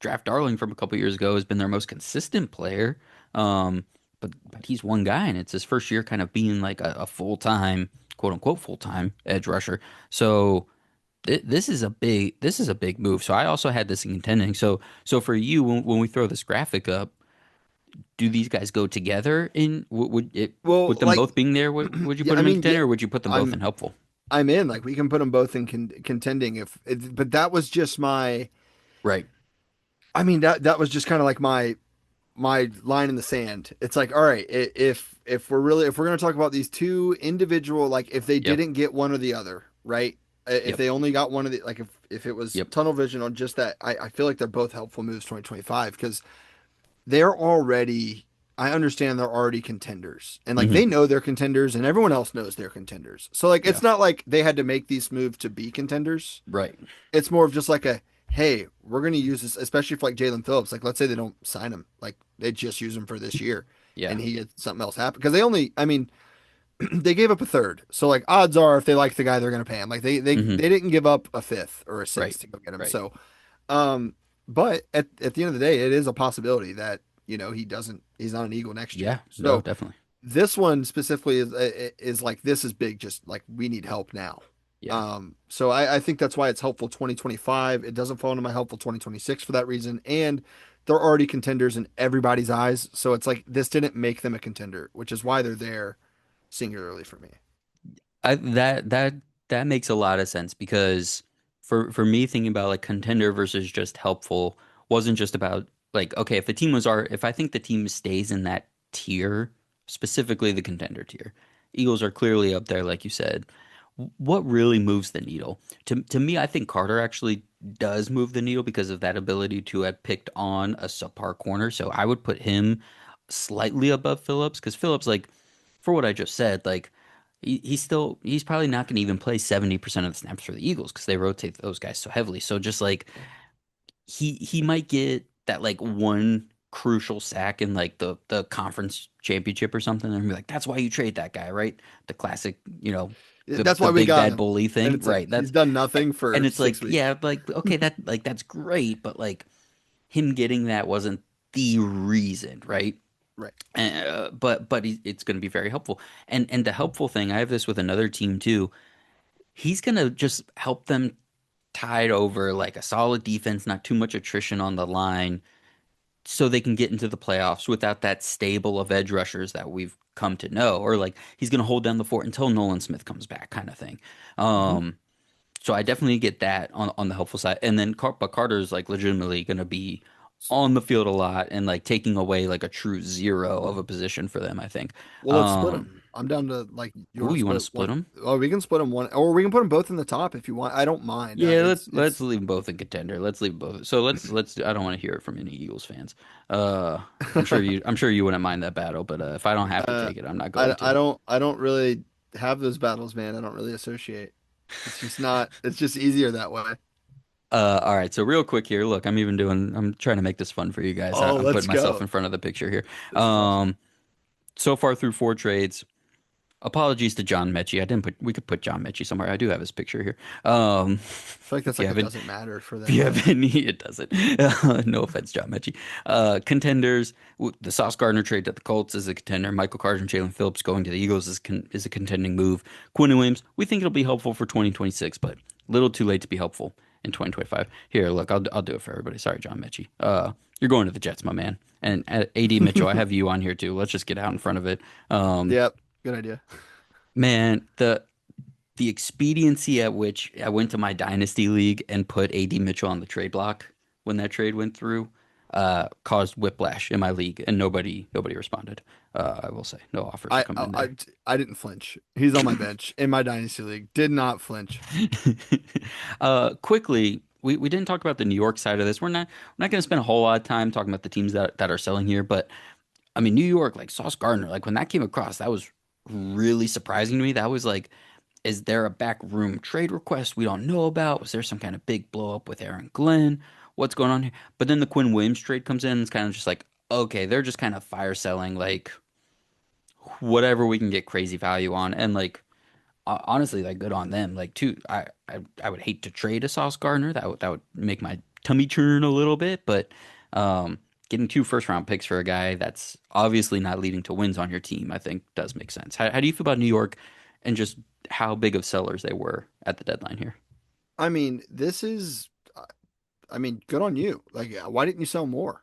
draft darling from a couple years ago, has been their most consistent player. Um, but he's one guy, and it's his first year kind of being like a full time, quote unquote, full time edge rusher. So this is a big move. So I also had this in contending. So for you, when we throw this graphic up, do these guys go together in would it Well, with them like both being there? Would you yeah, put I them in mean, yeah, contender, or would you put them both in I'm helpful? I'm in. Like we can put them both in contending but that was just my. Right. I mean that was just kind of like my. my line in the sand. It's like, all right, if we're gonna talk about these two individual, like if they Yep. didn't get one or the other, right? If Yep. they only got one of the, like if it was Yep. tunnel vision on just that, I feel like they're both helpful moves 2025 because they're already. I understand they're already contenders, and like Hmm. they know they're contenders, and everyone else knows they're contenders. So like Yeah. it's not like they had to make these moves to be contenders. Right. It's more of just like a hey, we're going to use this, especially for like Jalen Phillips. Like, let's say they don't sign him, like they just use him for this year, Yeah. and he gets something else happen because they only, I mean, they gave up a third, so like odds are if they like the guy, they're going to pay him. Like Hmm. they didn't give up a fifth or a Right. sixth to go get him. Right. So, um, but at the end of the day, it is a possibility that he's not an Eagle next Yeah. year. No, So definitely. this one specifically is like this is big, just like we need help now. Yeah. So I think that's why it's helpful 2025. It doesn't fall into my helpful 2026 for that reason. And they're already contenders in everybody's eyes. So it's like this didn't make them a contender, which is why they're there singularly for me. That makes a lot of sense because for me thinking about like contender versus just helpful wasn't just about like okay if I think the team stays in that tier, specifically the contender tier, Eagles are clearly up there like you said. What really moves the needle? To me, I think Carter actually does move the needle because of that ability to have picked on a subpar corner. So I would put him slightly above Phillips because Phillips, like, for what I just said, like he's probably not going to even play 70% of the snaps for the Eagles because they rotate those guys so heavily. So just like he might get that like one crucial sack in like the conference championship or something and be like, that's why you trade that guy, right? The classic, That's the why we big got bad him. bully And thing, it's like right? he's That's done nothing for and it's like, 6 weeks. yeah, like okay, that's great, but like him getting that wasn't the reason, right? Right. It's going to be very helpful. And the helpful thing, I have this with another team too. He's going to just help them tide over like a solid defense, not too much attrition on the line, so they can get into the playoffs without that stable of edge rushers that we've come to know. Or like he's going to hold down the fort until Nolan Smith comes back, kind of thing. Hmm. Um, so I definitely get that on the helpful side. And then but Carter's like legitimately going to be on the field a lot and like taking away like a true zero of a position for them, I think. Well, let's split them. Um, I'm down to like you want ooh, to you want to split split one. them? Oh, we can split them one, or we can put them both in the top if you want. I don't mind. Yeah, let's It's leave them both in contender. Let's leave both. So let's. I don't want to hear it from any Eagles fans. Uh, I'm sure you wouldn't mind that battle, but if I don't have to uh, take it, I'm not going to. I don't really have those battles, man. I don't really associate. It's just not. It's just easier that way. All right. So real quick here, look, I'm trying to make this fun for you guys. Oh, I'm let's putting myself go. in front of the picture here. This is awesome. So far through four trades. Apologies to John Mechie. I didn't put. We could put John Mechie somewhere. I do have his picture here. I feel like that's If you like it haven't, doesn't matter for if you them, but have any, it doesn't. No offense, John Mechie. Contenders. The Sauce Gardner trade to the Colts is a contender. Michael Carter and Jalen Phillips going to the Eagles is a contending move. Quinn Williams. We think it'll be helpful for 2026, but a little too late to be helpful in 2025. Here, look, I'll do it for everybody. Sorry, John Mechie. You're going to the Jets, my man. And AD Mitchell, I have you on here too. Let's just get out in front of it. Um, yep, good idea. Man, the expediency at which I went to my dynasty league and put AD Mitchell on the trade block when that trade went through caused whiplash in my league, and nobody responded. I will say, no offers have I come I in I, there. I didn't flinch. He's on my bench in my dynasty league. Did not flinch. Quickly, we didn't talk about the New York side of this. We're not going to spend a whole lot of time talking about the teams that are selling here, but I mean, New York, like Sauce Gardner, like when that came across, that was really surprising to me. That was like, is there a backroom trade request we don't know about? Was there some kind of big blow up with Aaron Glenn? What's going on here? But then the Quinn Williams trade comes in. It's kind of just like, okay, they're just kind of fire selling like whatever we can get crazy value on. And like, honestly, like good on them. Like, too, I would hate to trade a Sauce Gardner. That would make my tummy churn a little bit. But getting two first round picks for a guy that's obviously not leading to wins on your team, I think does make sense. How do you feel about New York and just how big of sellers they were at the deadline here? I mean, good on you. Like, why didn't you sell more?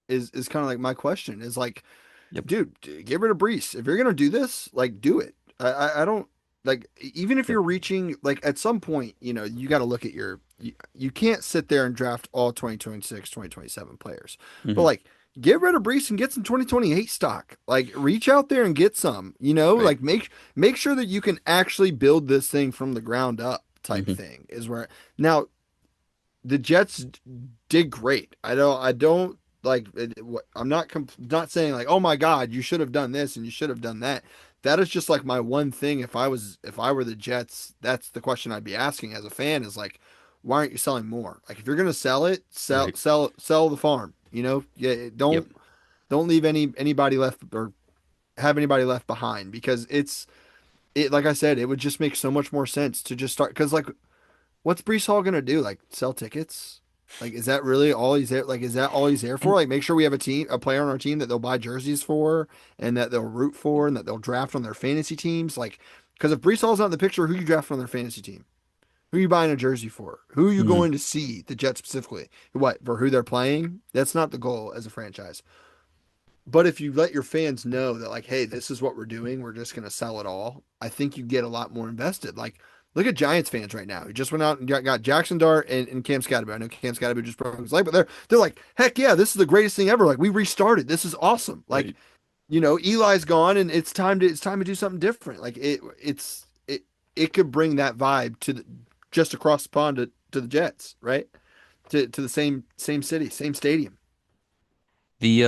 Is kind of like my question. Is like, Yep. dude, get rid of Brees. If you're gonna do this, like, do it. I don't like even if Yep. you're reaching like at some point, you got to look at you can't sit there and draft all 2026, 2027 players. But Hmm. like get rid of Brees and get some 2028 stock. Like reach out there and get some, Right. like make sure that you can actually build this thing from the ground up type Hmm. thing is where now the Jets did great. I don't like I'm not saying like, "Oh my God, you should have done this and you should have done that." That is just like my one thing if I were the Jets, that's the question I'd be asking as a fan is like, why aren't you selling more? Like if you're going to sell it, Right. sell the farm, Yeah, Yep. don't leave anybody left or have anybody left behind because it like I said, it would just make so much more sense to just start cuz like what's Brees Hall gonna do? Like sell tickets? Like, is that really all he's there? Like, is that all he's there for? And Like, make sure we have a player on our team that they'll buy jerseys for, and that they'll root for, and that they'll draft on their fantasy teams. Like, because if Brees Hall's not in the picture, who you draft on their fantasy team? Who are you buying a jersey for? Who are you mhm. going to see? The Jets specifically. What for? Who they're playing? That's not the goal as a franchise. But if you let your fans know that, like, hey, this is what we're doing, we're just going to sell it all, I think you get a lot more invested. Like, look at Giants fans right now. He just went out and got Jackson Dart and Cam Scatterby. I know Cam Scatterby just broke his leg, but they're like, heck yeah, this is the greatest thing ever. Like, we restarted. This is awesome. Like, Right. Eli's gone, and it's time to do something different. Like, it could bring that vibe to just across the pond to the Jets, right? To the same city, same stadium. The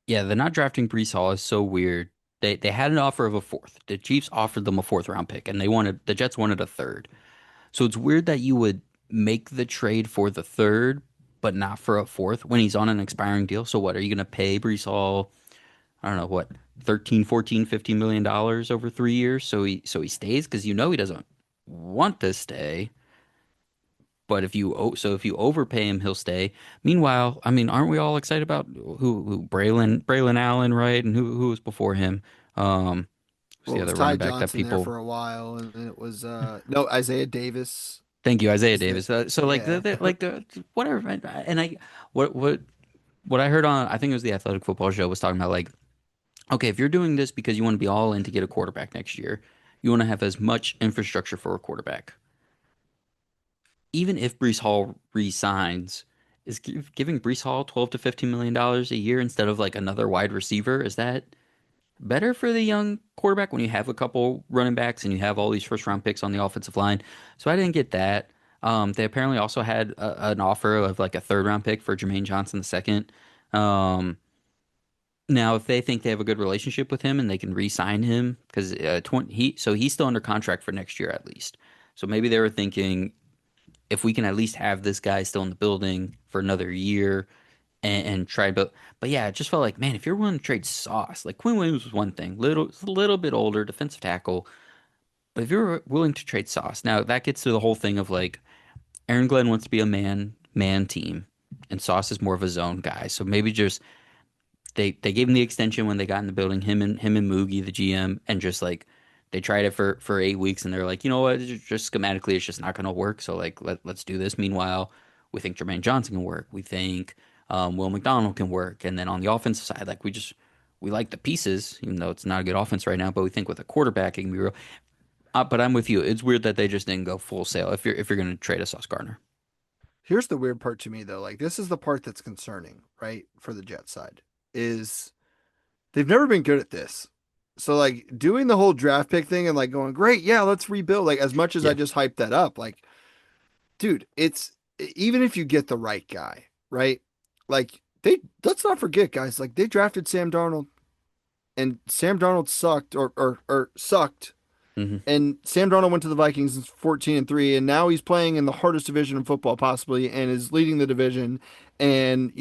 yeah, the not drafting Brees Hall is so weird. They had an offer of a fourth. The Chiefs offered them a fourth round pick, and the Jets wanted a third. So it's weird that you would make the trade for the third, but not for a fourth when he's on an expiring deal. So what are you going to pay Brees Hall? I don't know what, 13, 14, 15 million dollars over 3 years. So he stays because he doesn't want to stay. But if you overpay him, he'll stay. Meanwhile, I mean, aren't we all excited about who Braylon Allen, right? And who was before him? Who's Well, the it was other Ty running back that Johnson there people? for a while, and then it was no Isaiah Davis Thank you, Isaiah was the Davis. So like yeah. whatever. And I what what what I heard on, I think it was the Athletic Football Show, was talking about like, okay, if you're doing this because you want to be all in to get a quarterback next year, you want to have as much infrastructure for a quarterback. Even if Brees Hall resigns, is giving Brees Hall 12 to 15 million dollars a year instead of like another wide receiver, is that better for the young quarterback when you have a couple running backs and you have all these first round picks on the offensive line? So I didn't get that. They apparently also had an offer of like a third round pick for Jermaine Johnson the second. Um, Now, if they think they have a good relationship with him and they can re-sign him, because he's still under contract for next year at least. So maybe they were thinking if we can at least have this guy still in the building for another year and try, but yeah, it just felt like, man, if you're willing to trade Sauce, like Quinn Williams was one thing, little bit older, defensive tackle, but if you're willing to trade Sauce, now that gets to the whole thing of like Aaron Glenn wants to be a man team, and Sauce is more of a zone guy. So maybe just they gave him the extension when they got in the building, him and Moogie, the GM, and just like they tried it for 8 weeks, and they're like, you know what, just schematically, it's just not going to work. So like let's do this. Meanwhile, we think Jermaine Johnson can work. We think Will McDonald can work, and then on the offensive side, like we like the pieces, even though it's not a good offense right now. But we think with a quarterback, it can be real. But I'm with you. It's weird that they just didn't go full sale. If you're going to trade a Sauce Gardner, Here's the weird part to me though. Like this is the part that's concerning, right? For the Jet side is they've never been good at this. So like doing the whole draft pick thing and like going, great, yeah, let's rebuild. Like as much as I yeah, just hyped that up, like, dude, it's even if you get the right guy, right? Like they let's not forget, guys, like they drafted Sam Darnold and Sam Darnold sucked or sucked. hmm And Sam Darnold went to the Vikings 14-3, and now he's playing in the hardest division in football possibly, and is leading the division, and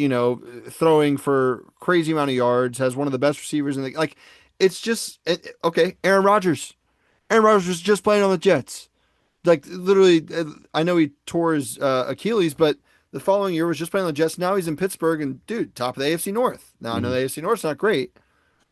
throwing for crazy amount of yards, has one of the best receivers in the like. It's just okay. Aaron Rodgers. Aaron Rodgers was just playing on the Jets. Like literally, I know he tore his Achilles, but the following year was just playing on the Jets. Now he's in Pittsburgh, and dude, top of the AFC North. Now I know hmm the AFC North's not great,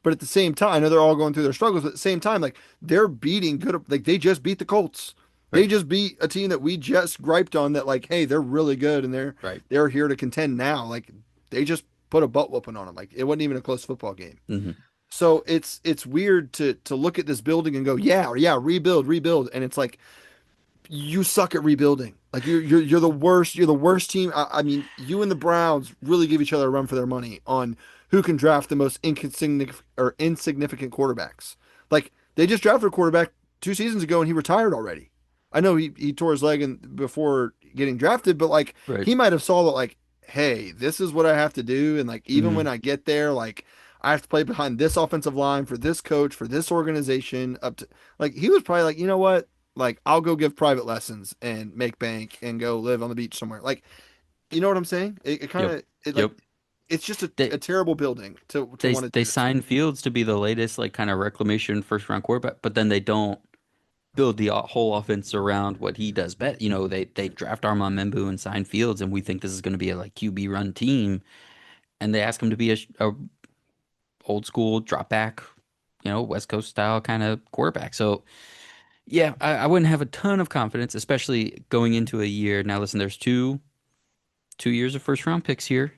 but at the same time, I know they're all going through their struggles. But at the same time, like they're beating good. Like they just beat the Colts. They right, just beat a team that we just griped on. That like, hey, they're really good and they're right, they're here to contend now. Like they just put a butt whooping on them. Like it wasn't even a close football game. hmm So it's weird to look at this building and go, yeah, yeah, rebuild, rebuild, and it's like you suck at rebuilding. Like you're the worst. You're the worst team. I mean, you and the Browns really give each other a run for their money on who can draft the most insignificant quarterbacks. Like they just drafted a quarterback 2 seasons ago and he retired already. I know he tore his leg before getting drafted, but like Right. he might have saw that like, hey, this is what I have to do, and like even Hmm. when I get there, like I have to play behind this offensive line for this coach for this organization up to like he was probably like, you know what? Like I'll go give private lessons and make bank and go live on the beach somewhere. Like you know what I'm saying? It kind Yep. of it like Yep. it's just They a terrible building to they want to they do this in. signed Fields to be the latest like kind of reclamation first round quarterback, but then they don't build the whole offense around what he does best. They draft Armand Membu and sign Fields, and we think this is going to be a like QB run team, and they ask him to be a old school drop back, West Coast style kind of quarterback. So yeah, I wouldn't have a ton of confidence, especially going into a year. Now listen, there's two years of first round picks here.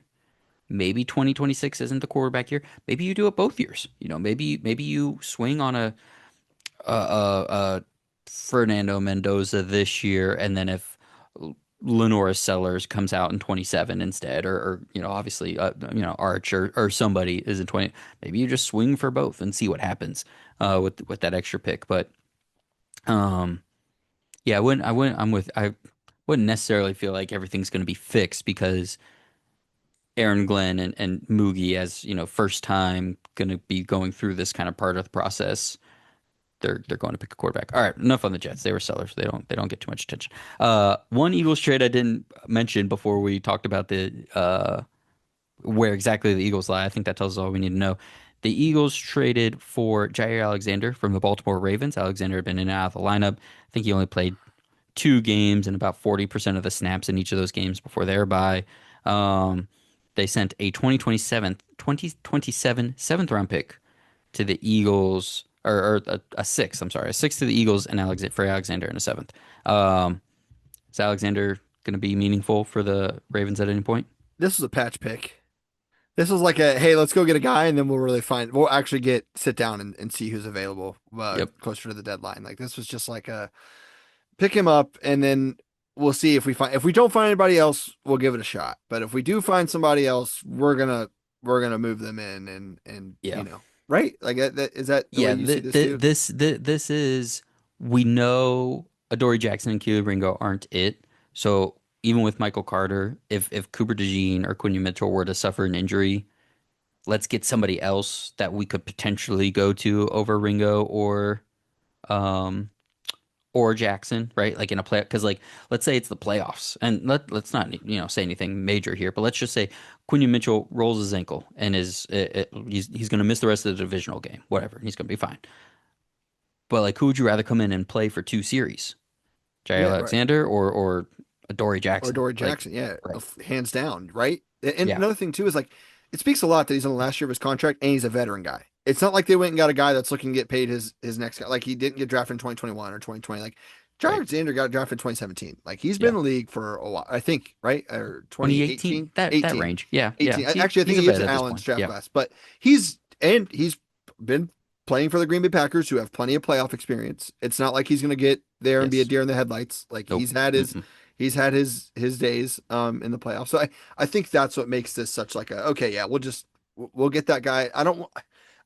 Maybe 2026 isn't the quarterback year. Maybe you do it both years. Maybe you swing on a Fernando Mendoza this year, and then if Lenora Sellers comes out in 27 instead, or obviously Arch or somebody is in 20, maybe you just swing for both and see what happens with that extra pick. But um, yeah, I wouldn't necessarily feel like everything's going to be fixed because Aaron Glenn and Moogie, as first time going to be going through this kind of part of the process. They're going to pick a quarterback. All right, enough on the Jets. They were sellers. They don't get too much attention. One Eagles trade I didn't mention before we talked about the where exactly the Eagles lie. I think that tells us all we need to know. The Eagles traded for Jair Alexander from the Baltimore Ravens. Alexander had been in and out of the lineup. I think he only played 2 games and about 40% of the snaps in each of those games before their bye. Um, they sent a 2027 seventh round pick to the Eagles, or a sixth. I'm sorry, a sixth to the Eagles and for Alexander in a seventh. Um, is Alexander going to be meaningful for the Ravens at any point? This was a patch pick. This was like a hey, let's go get a guy, and then we'll actually sit down and see who's available Yep. closer to the deadline. Like this was just like a pick him up, and then we'll see if we don't find anybody else, we'll give it a shot. But if we do find somebody else, we're gonna move them in and Yeah. right? Like is that the way Yeah. you see this too? This is we know Adoree Jackson and Keely Ringo aren't it. So even with Michael Carter, if Cooper DeJean or Quinn Mitchell were to suffer an injury, let's get somebody else that we could potentially go to over Ringo um or Jackson, right? Like in a play, because like let's say it's the playoffs, and let's not say anything major here, but let's just say Quinion Mitchell rolls his ankle and he's going to miss the rest of the divisional game, whatever. He's going to be fine. But like, who would you rather come in and play for 2 series, Jair Yeah, right. Alexander or Dory Or Jackson? Dory Like, Jackson, yeah, right? hands down, right? And Yeah, another thing too is like it speaks a lot that he's on the last year of his contract and he's a veteran guy. It's not like they went and got a guy that's looking to get paid his next guy. Like he didn't get drafted in 2021 or 2020. Like John right. Alexander got drafted in 2017. Like he's been Yeah, in the league for a while, I think, right? Or 2018, 2018, that 18, range. Yeah, yeah. 18. Actually, I He's think a he is vet in at this Allen's point. draft Yeah. class, but he's been playing for the Green Bay Packers, who have plenty of playoff experience. It's not like he's going to get there and be a Yes. deer in the headlights. Like Nope. Mm-mm. he's had his days in the playoffs. So I think that's what makes this such like a okay, yeah, we'll get that guy.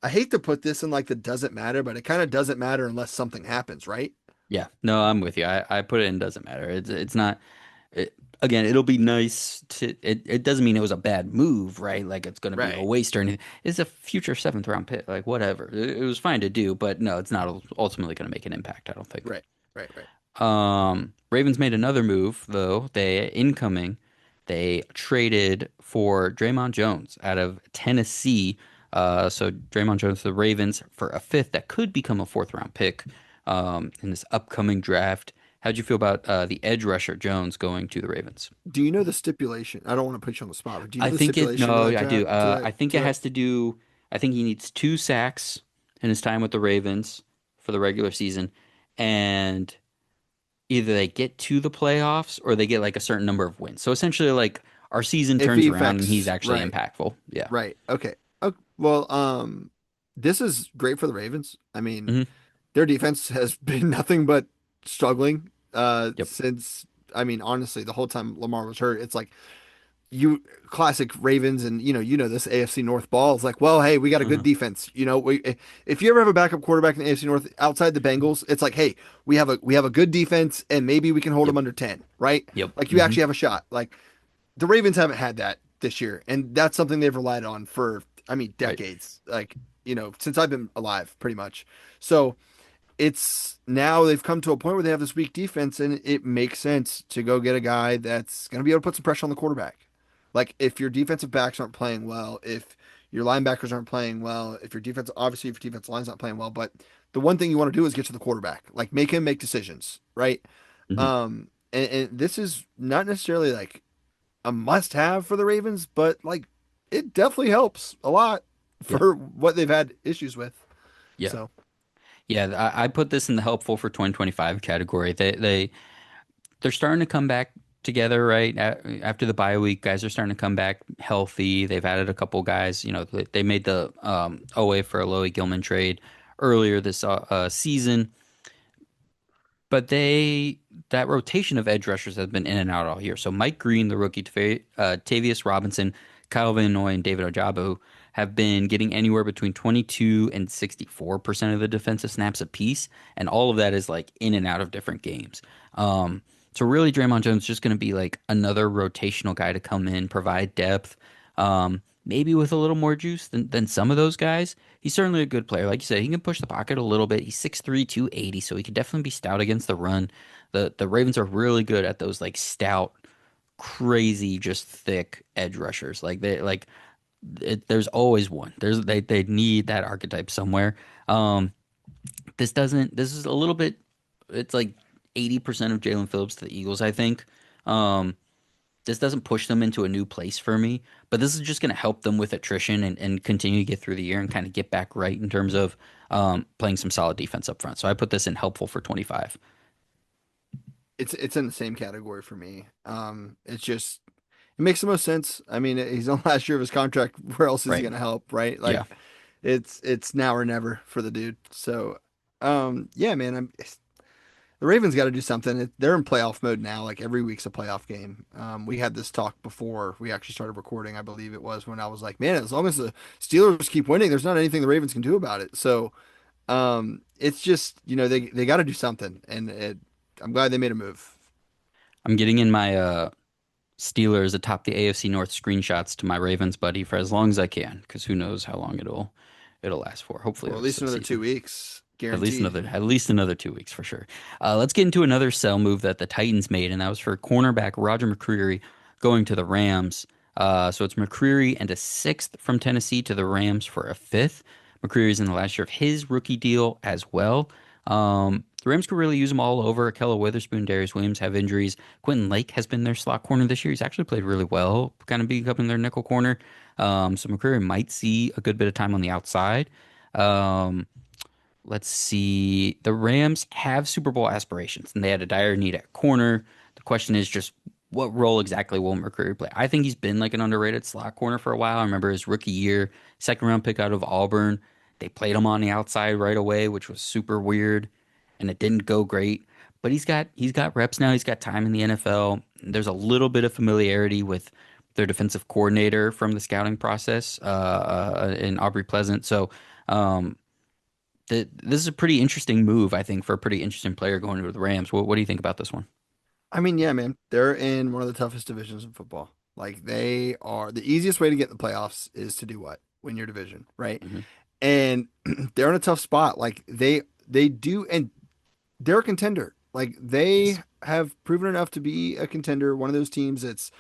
I hate to put this in like the doesn't matter, but it kind of doesn't matter unless something happens, right? Yeah. No, I'm with you. I put it in doesn't matter. It's not. Again, it'll be nice to. It doesn't mean it was a bad move, right? Like it's going to be a Right. waste or anything. It's a future seventh round pick, like whatever. It was fine to do, but no, it's not ultimately going to make an impact. I don't think. Right. Right. Ravens made another move though. They traded for Draymond Jones out of Tennessee. So Draymond Jones to the Ravens for a fifth that could become a fourth round pick in this upcoming draft. How'd you feel about the edge rusher Jones going to the Ravens? Do you know the stipulation? I don't want to put you on the spot, but do you I know the think it. stipulation to No, that I do. draft I think to it that? has to do. I think he needs 2 sacks in his time with the Ravens for the regular season, and either they get to the playoffs or they get like a certain number of wins. So essentially, like our season If turns he around and he's affects actually right. impactful. Yeah. Right. Okay. Well, this is great for the Ravens. I mean, Hmm. their defense has been nothing but struggling Yep. since I mean, honestly, the whole time Lamar was hurt, it's like you classic Ravens and you know this AFC North ball is like, well, hey, we got a good Hmm. defense. If you ever have a backup quarterback in the AFC North outside the Bengals, it's like, hey, we have a good defense and maybe we can hold them Yep. under 10, right? Yep. Like you Hmm. actually have a shot. Like the Ravens haven't had that this year, and that's something they've relied on for, I mean, Right. decades. Like since I've been alive, pretty much. So it's now they've come to a point where they have this weak defense, and it makes sense to go get a guy that's going to be able to put some pressure on the quarterback. Like if your defensive backs aren't playing well, if your linebackers aren't playing well, if your defense obviously if your defense line's not playing well, but the one thing you want to do is get to the quarterback, like make him make decisions, right? Hmm. And this is not necessarily like a must-have for the Ravens, but like it definitely helps a lot Yeah. for what they've had issues with. Yeah. So Yeah. I put this in the helpful for 2025 category. They're starting to come back together, right? After the bye week, guys are starting to come back healthy. They've added a couple guys. They made the OA for a Loey Gilman trade earlier this season. But that rotation of edge rushers has been in and out all year. So Mike Green, the rookie, Tavius Robinson, Kyle Van Noy, and David Ojabo have been getting anywhere between 22 and 64% of the defensive snaps apiece, and all of that is like in and out of different games. So really, Draymond Jones is just going to be like another rotational guy to come in, provide depth, maybe with a little more juice than some of those guys. He's certainly a good player. Like you said, he can push the pocket a little bit. He's 6'3", 280, so he could definitely be stout against the run. The Ravens are really good at those like stout, crazy, just thick edge rushers. There's always one. They need that archetype somewhere. Um, this is a little bit. It's like 80% of Jalen Phillips to the Eagles, I think. Um, this doesn't push them into a new place for me, but this is just going to help them with attrition and continue to get through the year and kind of get back right in terms of playing some solid defense up front. So I put this in helpful for 25. it's in the same category for me. It's just it makes the most sense. I mean, he's on the last year of his contract. Where else is he Right. gonna help, right? Yeah. Like it's now or never for the dude. So, yeah, man, the Ravens got to do something. They're in playoff mode now. Like every week's a playoff game. We had this talk before we actually started recording. I believe it was when I was like, man, as long as the Steelers keep winning, there's not anything the Ravens can do about it. So, it's just they got to do something, and I'm glad they made a move. I'm getting in my Steelers atop the AFC North screenshots to my Ravens buddy for as long as I can, because who knows how long it'll last for. Hopefully For at the least another season. 2 weeks, At least guaranteed. another 2 weeks for sure. Let's get into another sell move that the Titans made, and that was for cornerback Roger McCreary going to the Rams. So it's McCreary and a sixth from Tennessee to the Rams for a fifth. McCreary's in the last year of his rookie deal as well. The Rams could really use him all over. Akella Witherspoon, Darius Williams have injuries. Quentin Lake has been their slot corner this year. He's actually played really well, kind of becoming their nickel corner. So McCreary might see a good bit of time on the outside. Um, Let's see. The Rams have Super Bowl aspirations, and they had a dire need at corner. The question is just what role exactly will McCreary play? I think he's been like an underrated slot corner for a while. I remember his rookie year, second round pick out of Auburn. They played him on the outside right away, which was super weird, and it didn't go great. But he's got reps now. He's got time in the NFL. There's a little bit of familiarity with their defensive coordinator from the scouting process in Aubrey Pleasant. So. Um, this is a pretty interesting move, I think, for a pretty interesting player going to the Rams. What do you think about this one? I mean, yeah, man, they're in one of the toughest divisions in football. Like they are the easiest way to get in the playoffs is to do what? Win your division, right? Hmm. And they're in a tough spot. Like they do, and they're a contender. Like they Yes. have proven enough to be a contender, one of those teams that's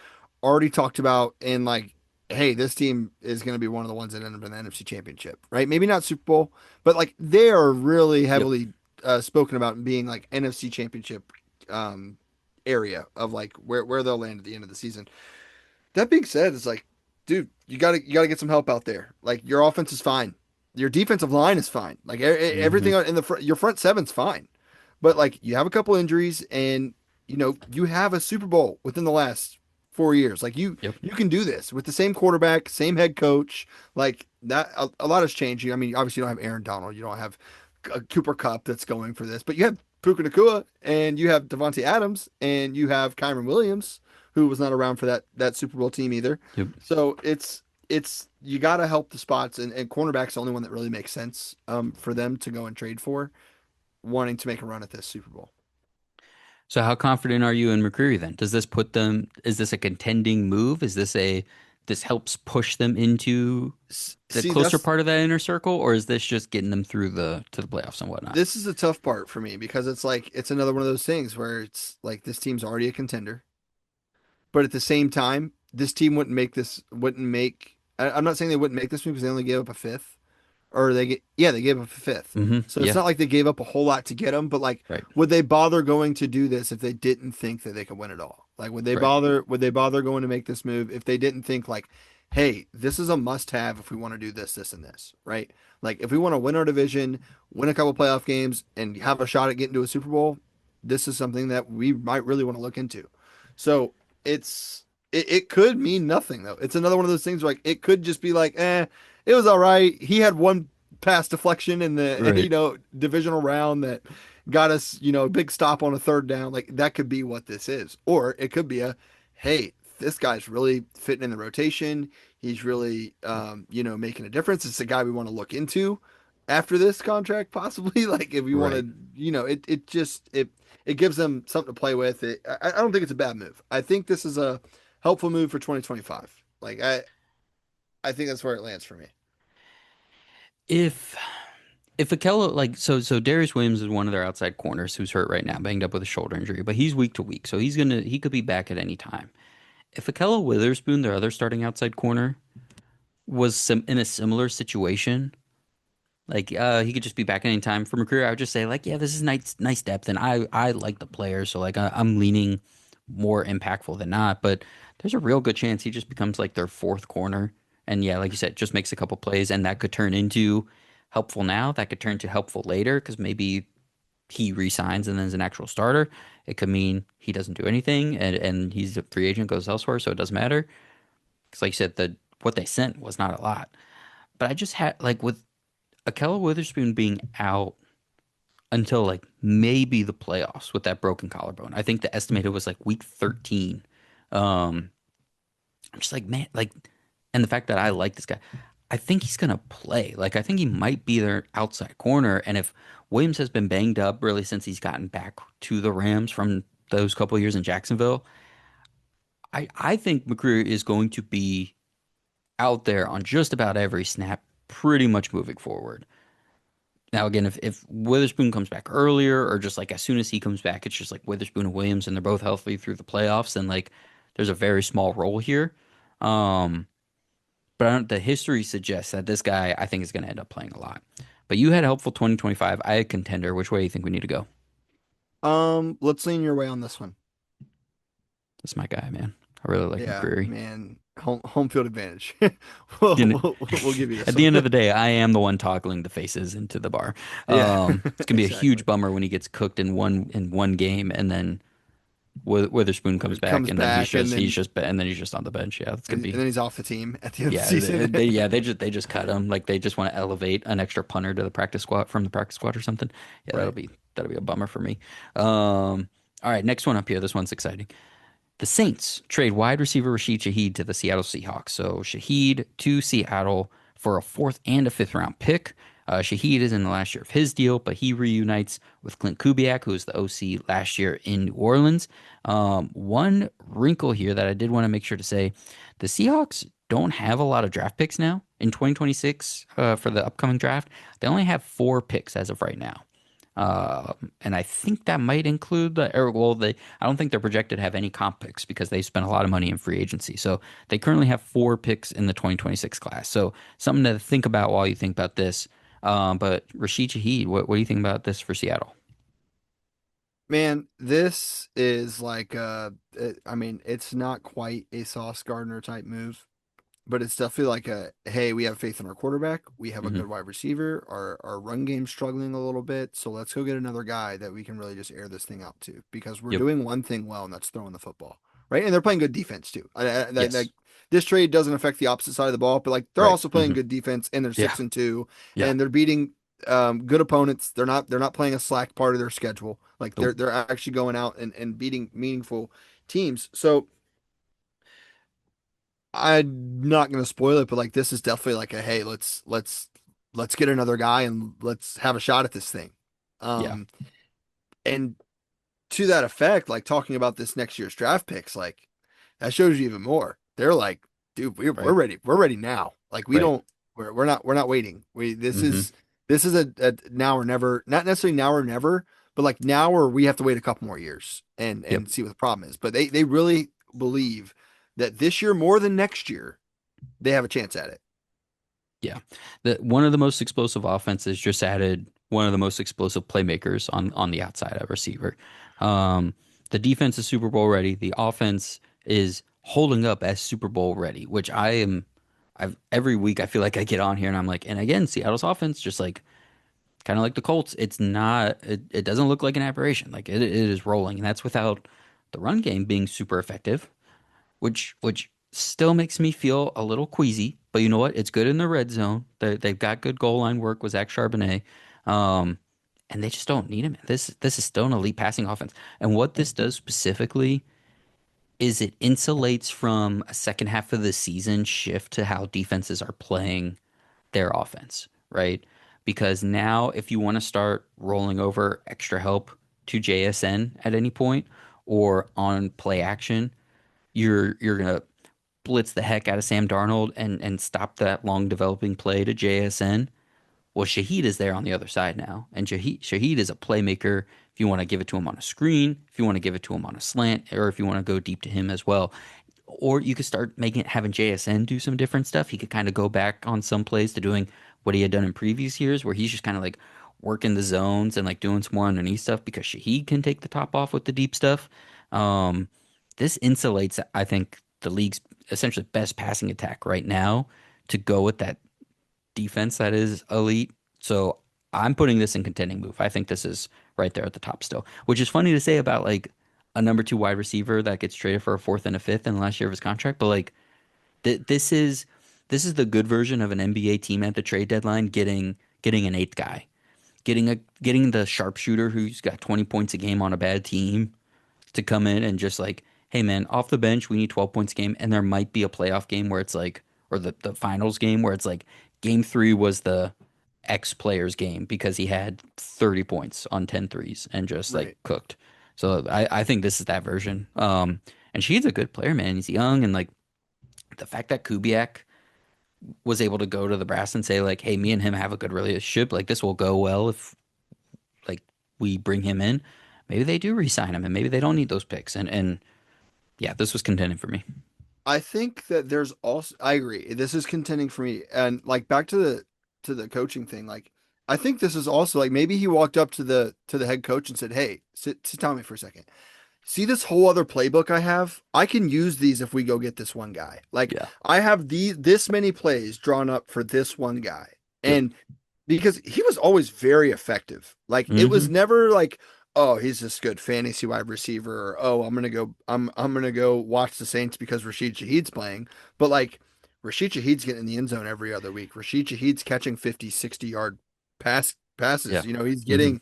already talked about and like, hey, this team is going to be one of the ones that end up in the NFC Championship, right? Maybe not Super Bowl, but like they are really Yep. heavily spoken about being like NFC Championship um, area of like where they'll land at the end of the season. That being said, it's like, dude, you gotta get some help out there. Like your offense is fine, your defensive line is fine, like Hmm. everything in the front, your front seven's fine, but like you have a couple injuries, and you have a Super Bowl within the last 4 years. Like Yep. you can do this with the same quarterback, same head coach. Like that, a lot has changed. I mean, obviously you don't have Aaron Donald, you don't have Cooper Cup that's going for this, but you have Puka Nacua, and you have Devontae Adams, and you have Kyron Williams, who was not around for that Super Bowl team either. Yep. So it's you got to help the spots, and cornerback's the only one that really makes sense for them to go and trade for, wanting to make a run at this Super Bowl. So how confident are you in McCreary then? Does this put them, is this a contending move? This helps push them into the See, closer that's part of that inner circle, or is this just getting them through to the playoffs and whatnot? this is a tough part for me because it's like it's another one of those things where it's like this team's already a contender, but at the same time, this team wouldn't make. I'm not saying they wouldn't make this move because they only gave up a fifth, or they gave up a fifth. So it's Yeah. not like they gave up a whole lot to get him, but like, Right. would they bother going to do this if they didn't think that they could win it all? Like, Right. would they bother going to make this move if they didn't think like, hey, this is a must have if we want to do this, this, and this, right? Like, if we want to win our division, win a couple playoff games, and have a shot at getting to a Super Bowl, this is something that we might really want to look into. So it could mean nothing though. It's another one of those things where like it could just be like, it was all right. He had one pass deflection in the Right. divisional round that got us a big stop on a third down. Like that could be what this is, or it could be hey, this guy's really fitting in the rotation. He's really making a difference. It's a guy we want to look into after this contract, possibly. Like if you want Right. to, it gives them something to play with. I don't think it's a bad move. I think this is a helpful move for 2025. Like I think that's where it lands for me. If if Akella so Darius Williams is one of their outside corners who's hurt right now, banged up with a shoulder injury, but he's week to week, so he could be back at any time. If Akella Witherspoon, their other starting outside corner, was in a similar situation, like he could just be back anytime from a career. I would just say like, yeah, this is nice depth, and I like the player, so like I'm leaning more impactful than not. But there's a real good chance he just becomes like their fourth corner, and yeah, like you said, just makes a couple plays, and that could turn into helpful now. That could turn to helpful later because maybe he resigns and then is an actual starter. It could mean he doesn't do anything, and he's a free agent, goes elsewhere, so it doesn't matter. Because like you said, the what they sent was not a lot. But I just had like with Akella Witherspoon being out until like maybe the playoffs with that broken collarbone. I think the estimated was like week 13. Um, I'm just like, man, like, and the fact that I like this guy, I think he's gonna play. Like, I think he might be their outside corner. And if Williams has been banged up really since he's gotten back to the Rams from those couple years in Jacksonville, I think McCreary is going to be out there on just about every snap, pretty much moving forward. Now, again, if Witherspoon comes back earlier or just like as soon as he comes back, it's just like Witherspoon and Williams and they're both healthy through the playoffs, and like there's a very small role here. Um, but the history suggests that this guy, I think, is going to end up playing a lot. But you had a helpful 2025. I had contender. Which way do you think we need to go? Let's lean your way on this one. That's my guy, man. I really like Yeah, McCreary. man, home field advantage. we'll, You know, we'll give you at this the one. end of the day, I am the one toggling the faces into the bar. Yeah, It's gonna be a huge exactly. bummer when he gets cooked in one game, and then Witherspoon comes back, Comes and then back he's just on the bench. Yeah, that's gonna and be then he's off the team at the end of the yeah. season. They just cut him. Like they just want to elevate an extra punter to the practice squad from the practice squad or something. Yeah, that'll Right. be that'll be a bummer for me. All right, next one up here. This one's exciting. The Saints trade wide receiver Rashid Shaheed to the Seattle Seahawks. So Shaheed to Seattle for a fourth and a fifth round pick. Shaheed is in the last year of his deal, but he reunites with Clint Kubiak, who was the OC last year in New Orleans. One wrinkle here that I did want to make sure to say, the Seahawks don't have a lot of draft picks now in 2026 for the upcoming draft. They only have four picks as of right now. And I think that might include I don't think they're projected to have any comp picks because they spent a lot of money in free agency. So they currently have four picks in the 2026 class. So something to think about while you think about this. But Rashid Shaheed, what do you think about this for Seattle? Man, this is like I mean, it's not quite a Sauce Gardner type move, but it's definitely like hey, we have faith in our quarterback. We have a Hmm. good wide receiver. Our run game's struggling a little bit, so let's go get another guy that we can really just air this thing out to because we're Yep. doing one thing well, and that's throwing the football, right? And they're playing good defense too. Yes. This trade doesn't affect the opposite side of the ball, but like they're Right. also playing Hmm. good defense, and they're Yeah. 6-2, Yeah. and they're beating. good opponents. They're not playing a slack part of their schedule. Like they're Nope. they're actually going out and beating meaningful teams. So I'm not gonna spoil it, but like this is definitely like a hey, let's get another guy and let's have a shot at this thing. Yeah. Um, and to that effect, like talking about this next year's draft picks, like that shows you even more. They're like, dude, we're Right. ready. We're ready now. Like we Right. don't we're not waiting. We Hmm. this is a now or never, not necessarily now or never, but like now or we have to wait a couple more years Yep. and see what the problem is. But they really believe that this year more than next year, they have a chance at it. Yeah. One of the most explosive offenses just added one of the most explosive playmakers on the outside of receiver. Um, the defense is Super Bowl ready. The offense is holding up as Super Bowl ready, which I've every week I feel like I get on here and I'm like, and again, Seattle's offense just like kind of like the Colts. It doesn't look like an aberration. Like it is rolling, and that's without the run game being super effective, which still makes me feel a little queasy. But you know what? It's good in the red zone. They've got good goal line work with Zach Charbonnet, um, and they just don't need him. This is still an elite passing offense. And what this does specifically is it insulates from a second half of the season shift to how defenses are playing their offense, right? Because now if you want to start rolling over extra help to JSN at any point or on play action, you're gonna blitz the heck out of Sam Darnold and stop that long developing play to JSN. Well, Shaheed is there on the other side now, and Shaheed is a playmaker. If you want to give it to him on a screen, if you want to give it to him on a slant, or if you want to go deep to him as well, or you could start making it having JSN do some different stuff. He could kind of go back on some plays to doing what he had done in previous years, where he's just kind of like working the zones and like doing some more underneath stuff because Shaheed can take the top off with the deep stuff. Um, this insulates, I think, the league's essentially best passing attack right now to go with that defense that is elite. So I'm putting this in contending move. I think this is right there at the top still, which is funny to say about like a number two wide receiver that gets traded for a fourth and a fifth in the last year of his contract. But like this is the good version of an NBA team at the trade deadline getting an eighth guy, getting the sharpshooter who's got 20 points a game on a bad team to come in and just like, hey man, off the bench, we need 12 points a game. And there might be a playoff game where it's like, or the finals game where it's like, game three was the X player's game because he had 30 points on 10 threes and just like Right. cooked. So I think this is that version. And she's a good player, man. He's young and like the fact that Kubiak was able to go to the brass and say like, hey, me and him have a good relationship. Like this will go well if like we bring him in. Maybe they do re-sign him and maybe they don't need those picks. And yeah, this was contending for me. I think that there's also I agree. This is contending for me. And like back to the coaching thing, like I think this is also like maybe he walked up to the head coach and said, "Hey, sit down with me for a second. See this whole other playbook I have? I can use these if we go get this one guy. Like Yeah. I have this many plays drawn up for this one guy." Yep. And because he was always very effective. Like it was Hmm. never like, "Oh, he's this good fantasy wide receiver," or "Oh, I'm gonna go watch the Saints because Rashid Shaheed's playing." But like Rashid Shaheed's getting in the end zone every other week. Rashid Shaheed's catching 50, 60-yard passes. Yeah. He's Hmm. getting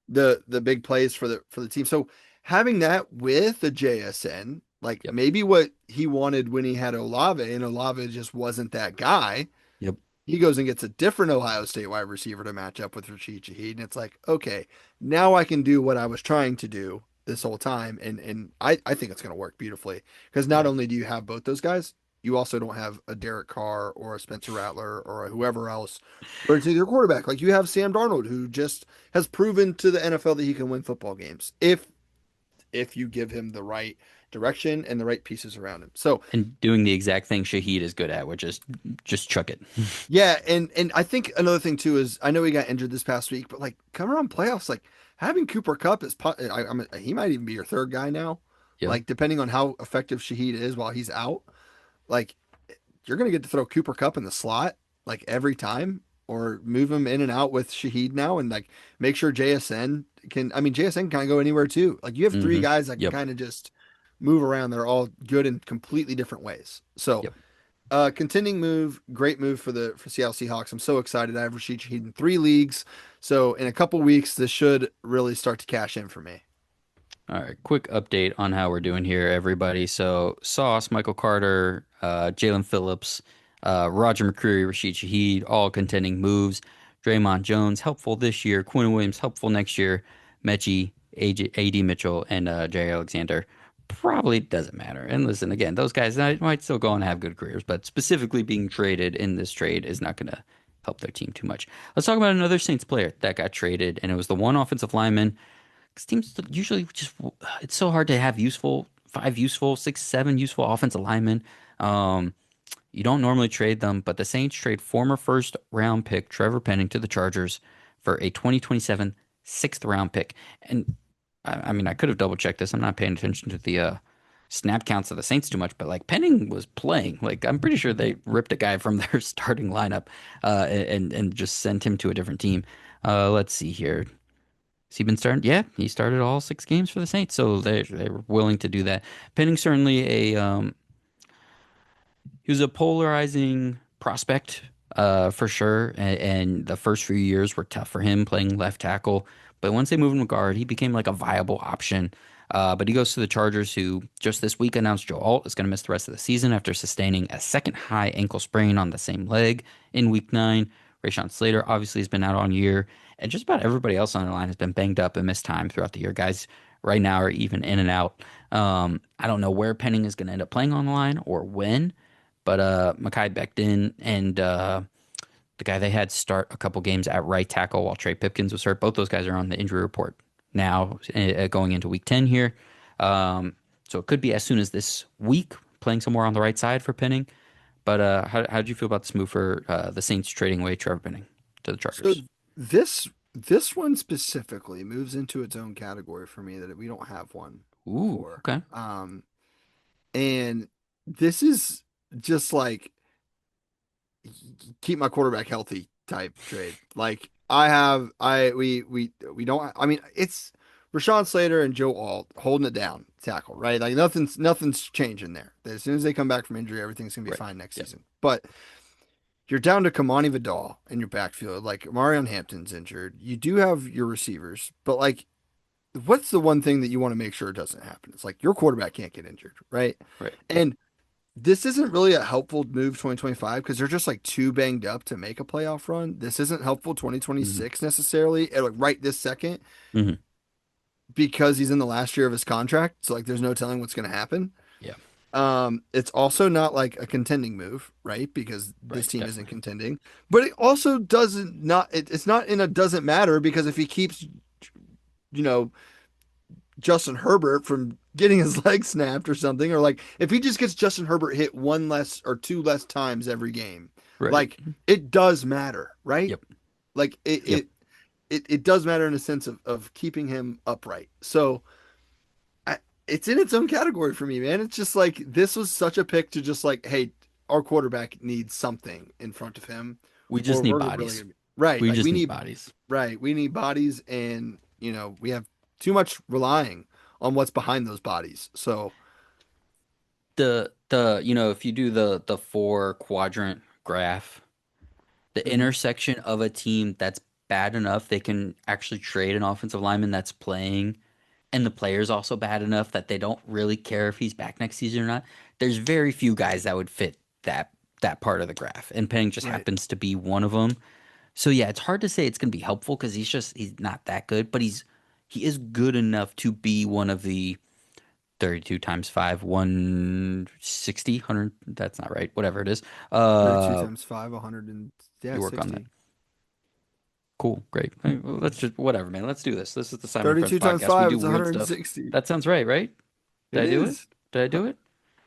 the big plays for the team. So having that with the JSN, like Yep. maybe what he wanted when he had Olave, and Olave just wasn't that guy. Yep. He goes and gets a different Ohio State wide receiver to match up with Rashid Shaheed, and it's like, okay, now I can do what I was trying to do this whole time, and I think it's going to work beautifully because not Yeah. only do you have both those guys, you also don't have a Derek Carr or a Spencer Rattler or a whoever else burns into your quarterback. Like you have Sam Darnold, who just has proven to the NFL that he can win football games if you give him the right direction and the right pieces around him. So And doing the exact thing Shaheed is good at, which is just chuck it. yeah, and I think another thing too is I know he got injured this past week, but like coming around playoffs, like having Cooper Cup is he might even be your third guy now. Yep. Like depending on how effective Shaheed is while he's out, like you're gonna get to throw Cooper Cup in the slot like every time, or move him in and out with Shaheed now, and like make sure JSN can. I mean, JSN can kind of go anywhere too. Like you have three Hmm. guys that can Yep. kind of just move around. They're all good in completely different ways. So Yep. Contending move, great move for the for Seattle Seahawks. I'm so excited. I have Rashid Shaheed in 3 leagues, so in a couple weeks, this should really start to cash in for me. All right, quick update on how we're doing here, everybody. So, Sauce, Michael Carter, Jalen Phillips, Roger McCreary, Rashid Shaheed, all contending moves. Draymond Jones, helpful this year. Quinn Williams, helpful next year. Mechie, AD Mitchell, and Jay Alexander probably doesn't matter. And listen, again, those guys might still go on and have good careers, but specifically being traded in this trade is not going to help their team too much. Let's talk about another Saints player that got traded, and it was the one offensive lineman. 'Cause teams usually just it's so hard to have five useful, six, seven useful offensive linemen. Um, you don't normally trade them, but the Saints trade former first round pick Trevor Penning to the Chargers for a 2027 sixth round pick. And I mean, I could have double checked this. I'm not paying attention to the snap counts of the Saints too much, but like Penning was playing. Like I'm pretty sure they ripped a guy from their starting lineup and just sent him to a different team. Let's see here. Has he been starting? Yeah, he started all 6 games for the Saints, so they were willing to do that. Penning certainly he was a polarizing prospect, for sure. And the first few years were tough for him playing left tackle. But once they moved him to guard, he became like a viable option. But he goes to the Chargers, who just this week announced Joe Alt is going to miss the rest of the season after sustaining a second high ankle sprain on the same leg in week 9. Rashawn Slater obviously has been out on year. And just about everybody else on the line has been banged up and missed time throughout the year. Guys right now are even in and out. I don't know where Penning is going to end up playing on the line or when. But Mekhi Becton and the guy they had start a couple games at right tackle while Trey Pipkins was hurt. Both those guys are on the injury report now, going into week 10 here. So it could be as soon as this week, playing somewhere on the right side for Penning. But how did you feel about this move for the Saints trading away Trevor Penning to the So Chargers? this one specifically moves into its own category for me that we don't have one Ooh, for. okay. And this is just like keep my quarterback healthy type trade. Like I have I we don't I mean it's Rashawn Slater and Joe Alt holding it down tackle, right? Like nothing's changing there. As soon as they come back from injury, everything's gonna be Right. fine next Yep. season. But you're down to Kamani Vidal in your backfield. Like Marion Hampton's injured. You do have your receivers, but like what's the one thing that you want to make sure doesn't happen? It's like your quarterback can't get injured, right? Right. And this isn't really a helpful move 2025 because they're just like too banged up to make a playoff run. This isn't helpful Hmm. 2026 necessarily, like right this second, Hmm. because he's in the last year of his contract. So like there's no telling what's going to happen. Yeah. It's also not like a contending move, right? Because this Right. team isn't Definitely. contending. But it also doesn't not it's not in a doesn't matter because if he keeps, you know, Justin Herbert from getting his leg snapped or something, or like if he just gets Justin Herbert hit one less or two less times every game, Right. like it does matter, right? Yep. Like Yep. it does matter in a sense of keeping him upright. So it's in its own category for me, man. It's just like this was such a pick to just like, hey, our quarterback needs something in front of him, We or just need we're really bodies. gonna be right. We Like just need bodies. we need bodies, and we have too much relying on what's behind those bodies. So If you do the four quadrant graph, the mhm, intersection of a team that's bad enough they can actually trade an offensive lineman that's playing, and the player's also bad enough that they don't really care if he's back next season or not. There's very few guys that would fit that part of the graph, and Penning just right. happens to be one of them. So yeah, it's hard to say it's going to be helpful because he's not that good, but he is good enough to be one of the 32 times 5, 160, 100. That's not right. Whatever it is. 32 Uh, times 5, 100 and yeah, you work on that. 60. Cool. Great. Hey, well, let's just, whatever, man. Let's do this. This is the Simon Friends 32 times podcast. We 5 do is weird stuff. 160. That sounds right, right? Did It I do it? is. Did I Huh, do it?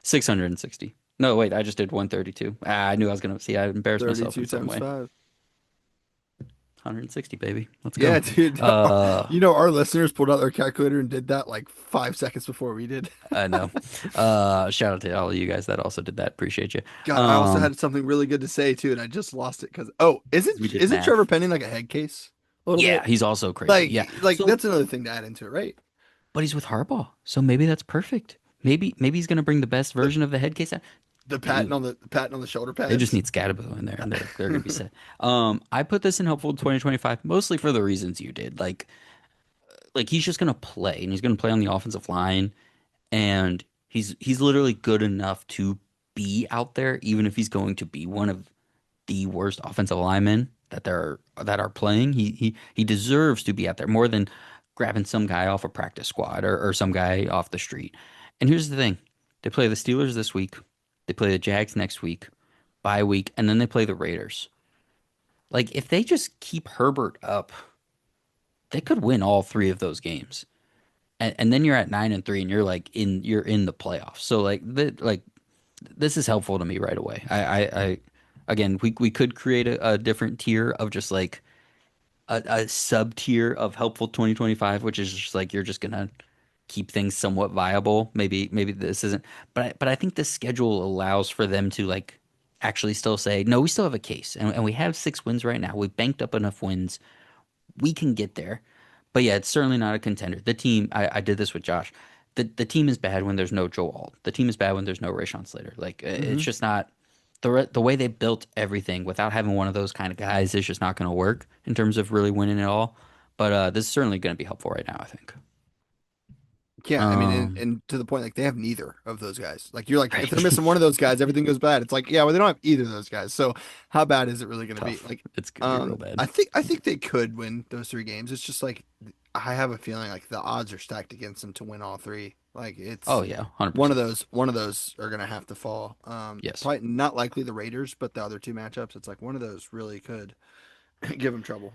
660. No, wait, I just did 132. I knew I was going to see. I embarrassed myself 32 in some times way. 5. 160, baby. Let's Yeah, go. dude. Uh, Our listeners pulled out their calculator and did that like 5 seconds before we did. I know. Shout out to all of you guys that also did that. Appreciate you. God, I also Um, had something really good to say too, and I just lost it because oh, we did isn't Trevor math. Penning like a head case a little Yeah, bit? he's also crazy. Yeah. Like So, that's another thing to add into it, right? but he's with Harbaugh, so maybe that's perfect. Maybe he's gonna bring the best But version of the head case out. The Dude, patting on the shoulder they just pads. need Scatabo in there, and they're gonna be set. I put this in helpful 2025 mostly for the reasons you did. Like he's just gonna play, and he's gonna play on the offensive line, and he's literally good enough to be out there, even if he's going to be one of the worst offensive linemen that are playing. He deserves to be out there more than grabbing some guy off a practice squad or some guy off the street. And here's the thing: they play the Steelers this week, they play the Jags next week, bye week, and then they play the Raiders. Like if they just keep Herbert up, they could win all three of those games. And then you're at 9-3 and you're in the playoffs. So like this is helpful to me right away. I again we could create a different tier of just like a sub tier of helpful 2025, which is just like you're just gonna keep things somewhat viable. Maybe this isn't, but I think the schedule allows for them to like actually still say no, we still have a case, and we have 6 wins right now. We banked up enough wins, we can get there. But yeah, it's certainly not a contender. The team, I did this with Josh. The team is bad when there's no Joe Alt. The team is bad when there's no Rashawn Slater. Like it's Hmm. just not the way they built everything without having one of those kind of guys is just not going to work in terms of really winning it all. But this is certainly going to be helpful right now, I think. Yeah, I mean, and, Um, and to the point, like they have neither of those guys. Like you're like, if they're right. missing one of those guys, everything goes bad. It's like, yeah, well, they don't have either of those guys. So how bad is it really going to be? Tough. Like, It's going to be real bad. I think they could win those 3 games. It's just like I have a feeling like the odds are stacked against them to win all three. Like Oh it's yeah, 100%. one of those are going to have to fall. Yes. Probably not likely the Raiders, but the other two matchups, it's like one of those really could give them trouble.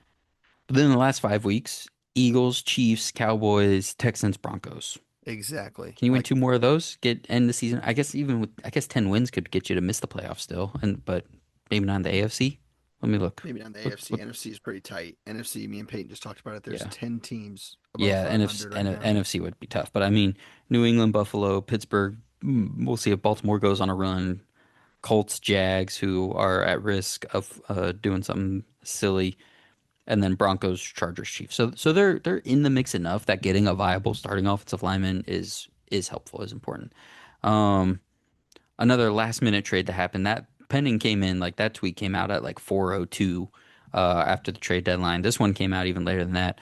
But then in the last 5 weeks, Eagles, Chiefs, Cowboys, Texans, Broncos. Exactly. Can you win Like 2 more of those? Get end the season. I guess even with 10 wins could get you to miss the playoffs still, and but maybe not in the AFC. Let me look. maybe not the Look, AFC. look. NFC is pretty tight. NFC, me and Peyton just talked about it. There's Yeah, 10 teams above yeah. NFC, 500 right now. NFC would be tough, but I mean, New England, Buffalo, Pittsburgh. We'll see if Baltimore goes on a run. Colts, Jags, who are at risk of doing something silly, and then Broncos, Chargers, Chiefs. So they're in the mix enough that getting a viable starting offensive lineman is helpful, is important. Um, Another last minute trade to happen. That Penning came in like that tweet came out at like 4:02 after the trade deadline. This one came out even later than that.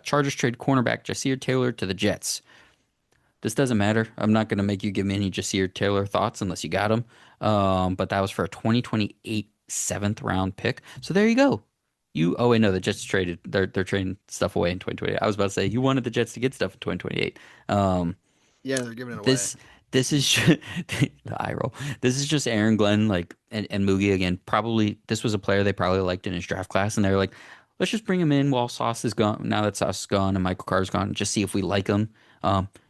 Chargers trade cornerback Jasir Taylor to the Jets. This doesn't matter. I'm not going to make you give me any Jasir Taylor thoughts unless you got him. But that was for a 2028 seventh round pick. So there you go. Oh wait, no, the Jets traded. They're trading stuff away in 2028. I was about to say you wanted the Jets to get stuff in 2028. Um, Yeah, they're giving it away. this this is just, the eye roll. This is just Aaron Glenn like and Moogie again. Probably this was a player they probably liked in his draft class, and they were like, let's just bring him in while Sauce is gone. Now that Sauce is gone and Michael Carr's gone, just see if we like him.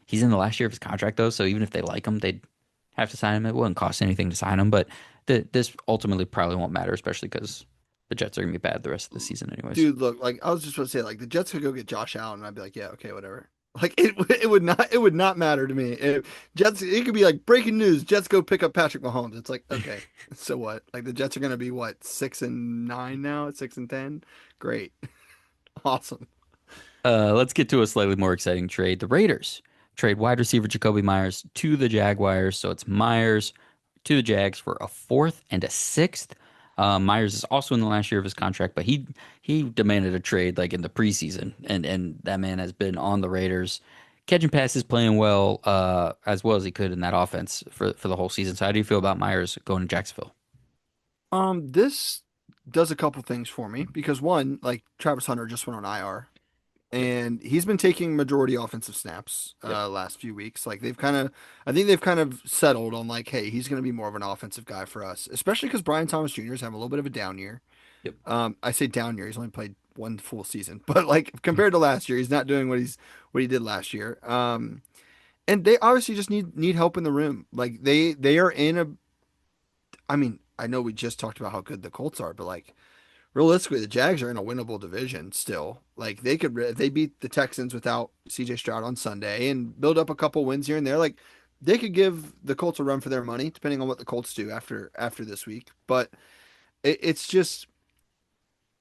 He's in the last year of his contract though, so even if they like him, they'd have to sign him. It wouldn't cost anything to sign him, but this ultimately probably won't matter, especially because the Jets are gonna be bad the rest of the season anyways. Dude, look, like I was just about to say, like the Jets could go get Josh Allen, and I'd be like, yeah, okay, whatever. Like it would not matter to me. Jets, it could be like breaking news: Jets go pick up Patrick Mahomes. It's like, okay, so what? Like the Jets are gonna be what 6-9 now, 6-10. Great, awesome. Let's get to a slightly more exciting trade. The Raiders trade wide receiver Jacoby Myers to the Jaguars. So it's Myers to the Jags for a fourth and a sixth. Myers is also in the last year of his contract, but he demanded a trade like in the preseason, and that man has been on the Raiders, catching passes, playing as well as he could in that offense for the whole season. So how do you feel about Myers going to Jacksonville? This does a couple things for me because one, like Travis Hunter just went on IR, Yep, and he's been taking majority offensive snaps yep, last few weeks. Like I think they've kind of settled on like, hey, he's going to be more of an offensive guy for us, especially because Brian Thomas Jr. is having a little bit of a down year. yep. I say down year; he's only played one full season, but like compared to last year, he's not doing what he did last year. And they obviously just need help in the room. Like they are in a. I mean, I know we just talked about how good the Colts are, but like realistically, the Jags are in a winnable division still. Like if they beat the Texans without CJ Stroud on Sunday and build up a couple wins here and there, like they could give the Colts a run for their money, depending on what the Colts do after this week. But it's just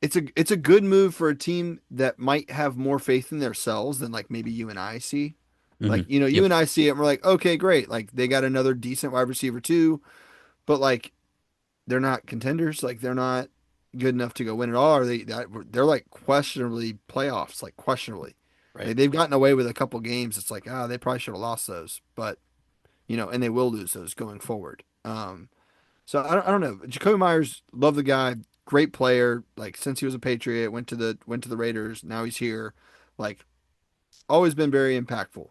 it's a good move for a team that might have more faith in themselves than like maybe you and I see. Hmm. Like you Yep. and I see it, and we're like, okay, great. Like they got another decent wide receiver too. but like they're not contenders. Like they're not good enough to go win it all. Or they're like questionably playoffs, like questionably. Right. Like they've gotten away with a couple games. It's like they probably should have lost those, but and they will lose those going forward. So I don't know. Jacoby Myers, love the guy, great player. Like since he was a Patriot, went to the Raiders. Now he's here. Like always been very impactful.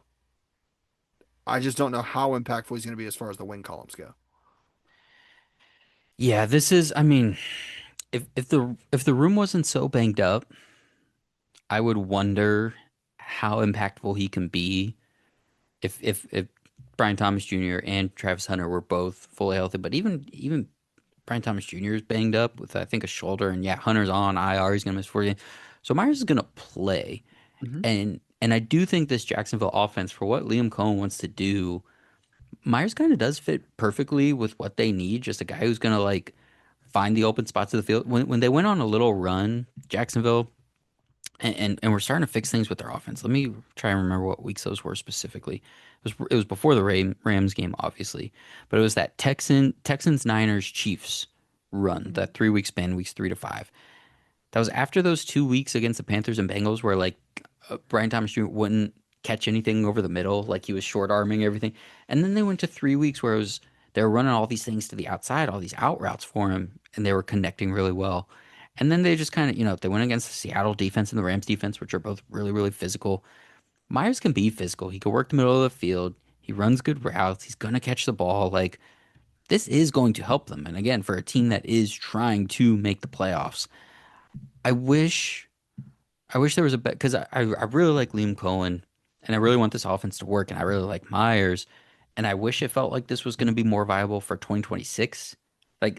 I just don't know how impactful he's going to be as far as the win columns go. Yeah, this is, I mean, if the room wasn't so banged up, I would wonder how impactful he can be if Brian Thomas Jr. and Travis Hunter were both fully healthy. But even Brian Thomas Jr. is banged up with I think a shoulder, and yeah, Hunter's on IR. He's gonna miss 4 games. So Myers is gonna play, Hmm. and I do think this Jacksonville offense for what Liam Cohen wants to do, Myers kind of does fit perfectly with what they need. Just a guy who's gonna like find the open spots of the field. When they went on a little run, Jacksonville. And we're starting to fix things with their offense. Let me try and remember what weeks those were specifically. It was before the Rams game, obviously, but it was that Texans Niners Chiefs run, that 3 week span, weeks 3 to 5. That was after those 2 weeks against the Panthers and Bengals, where like Brian Thomas Jr. wouldn't catch anything over the middle, like he was short arming everything. And then they went to 3 weeks where they were running all these things to the outside, all these out routes for him, and they were connecting really well. And then they just kind of, they went against the Seattle defense and the Rams defense, which are both really, really physical. Myers can be physical. He can work the middle of the field. He runs good routes. He's going to catch the ball. Like, this is going to help them. And again, for a team that is trying to make the playoffs, I wish I wish there was a bet because I really like Liam Cohen and I really want this offense to work and I really like Myers and I wish it felt like this was going to be more viable for 2026.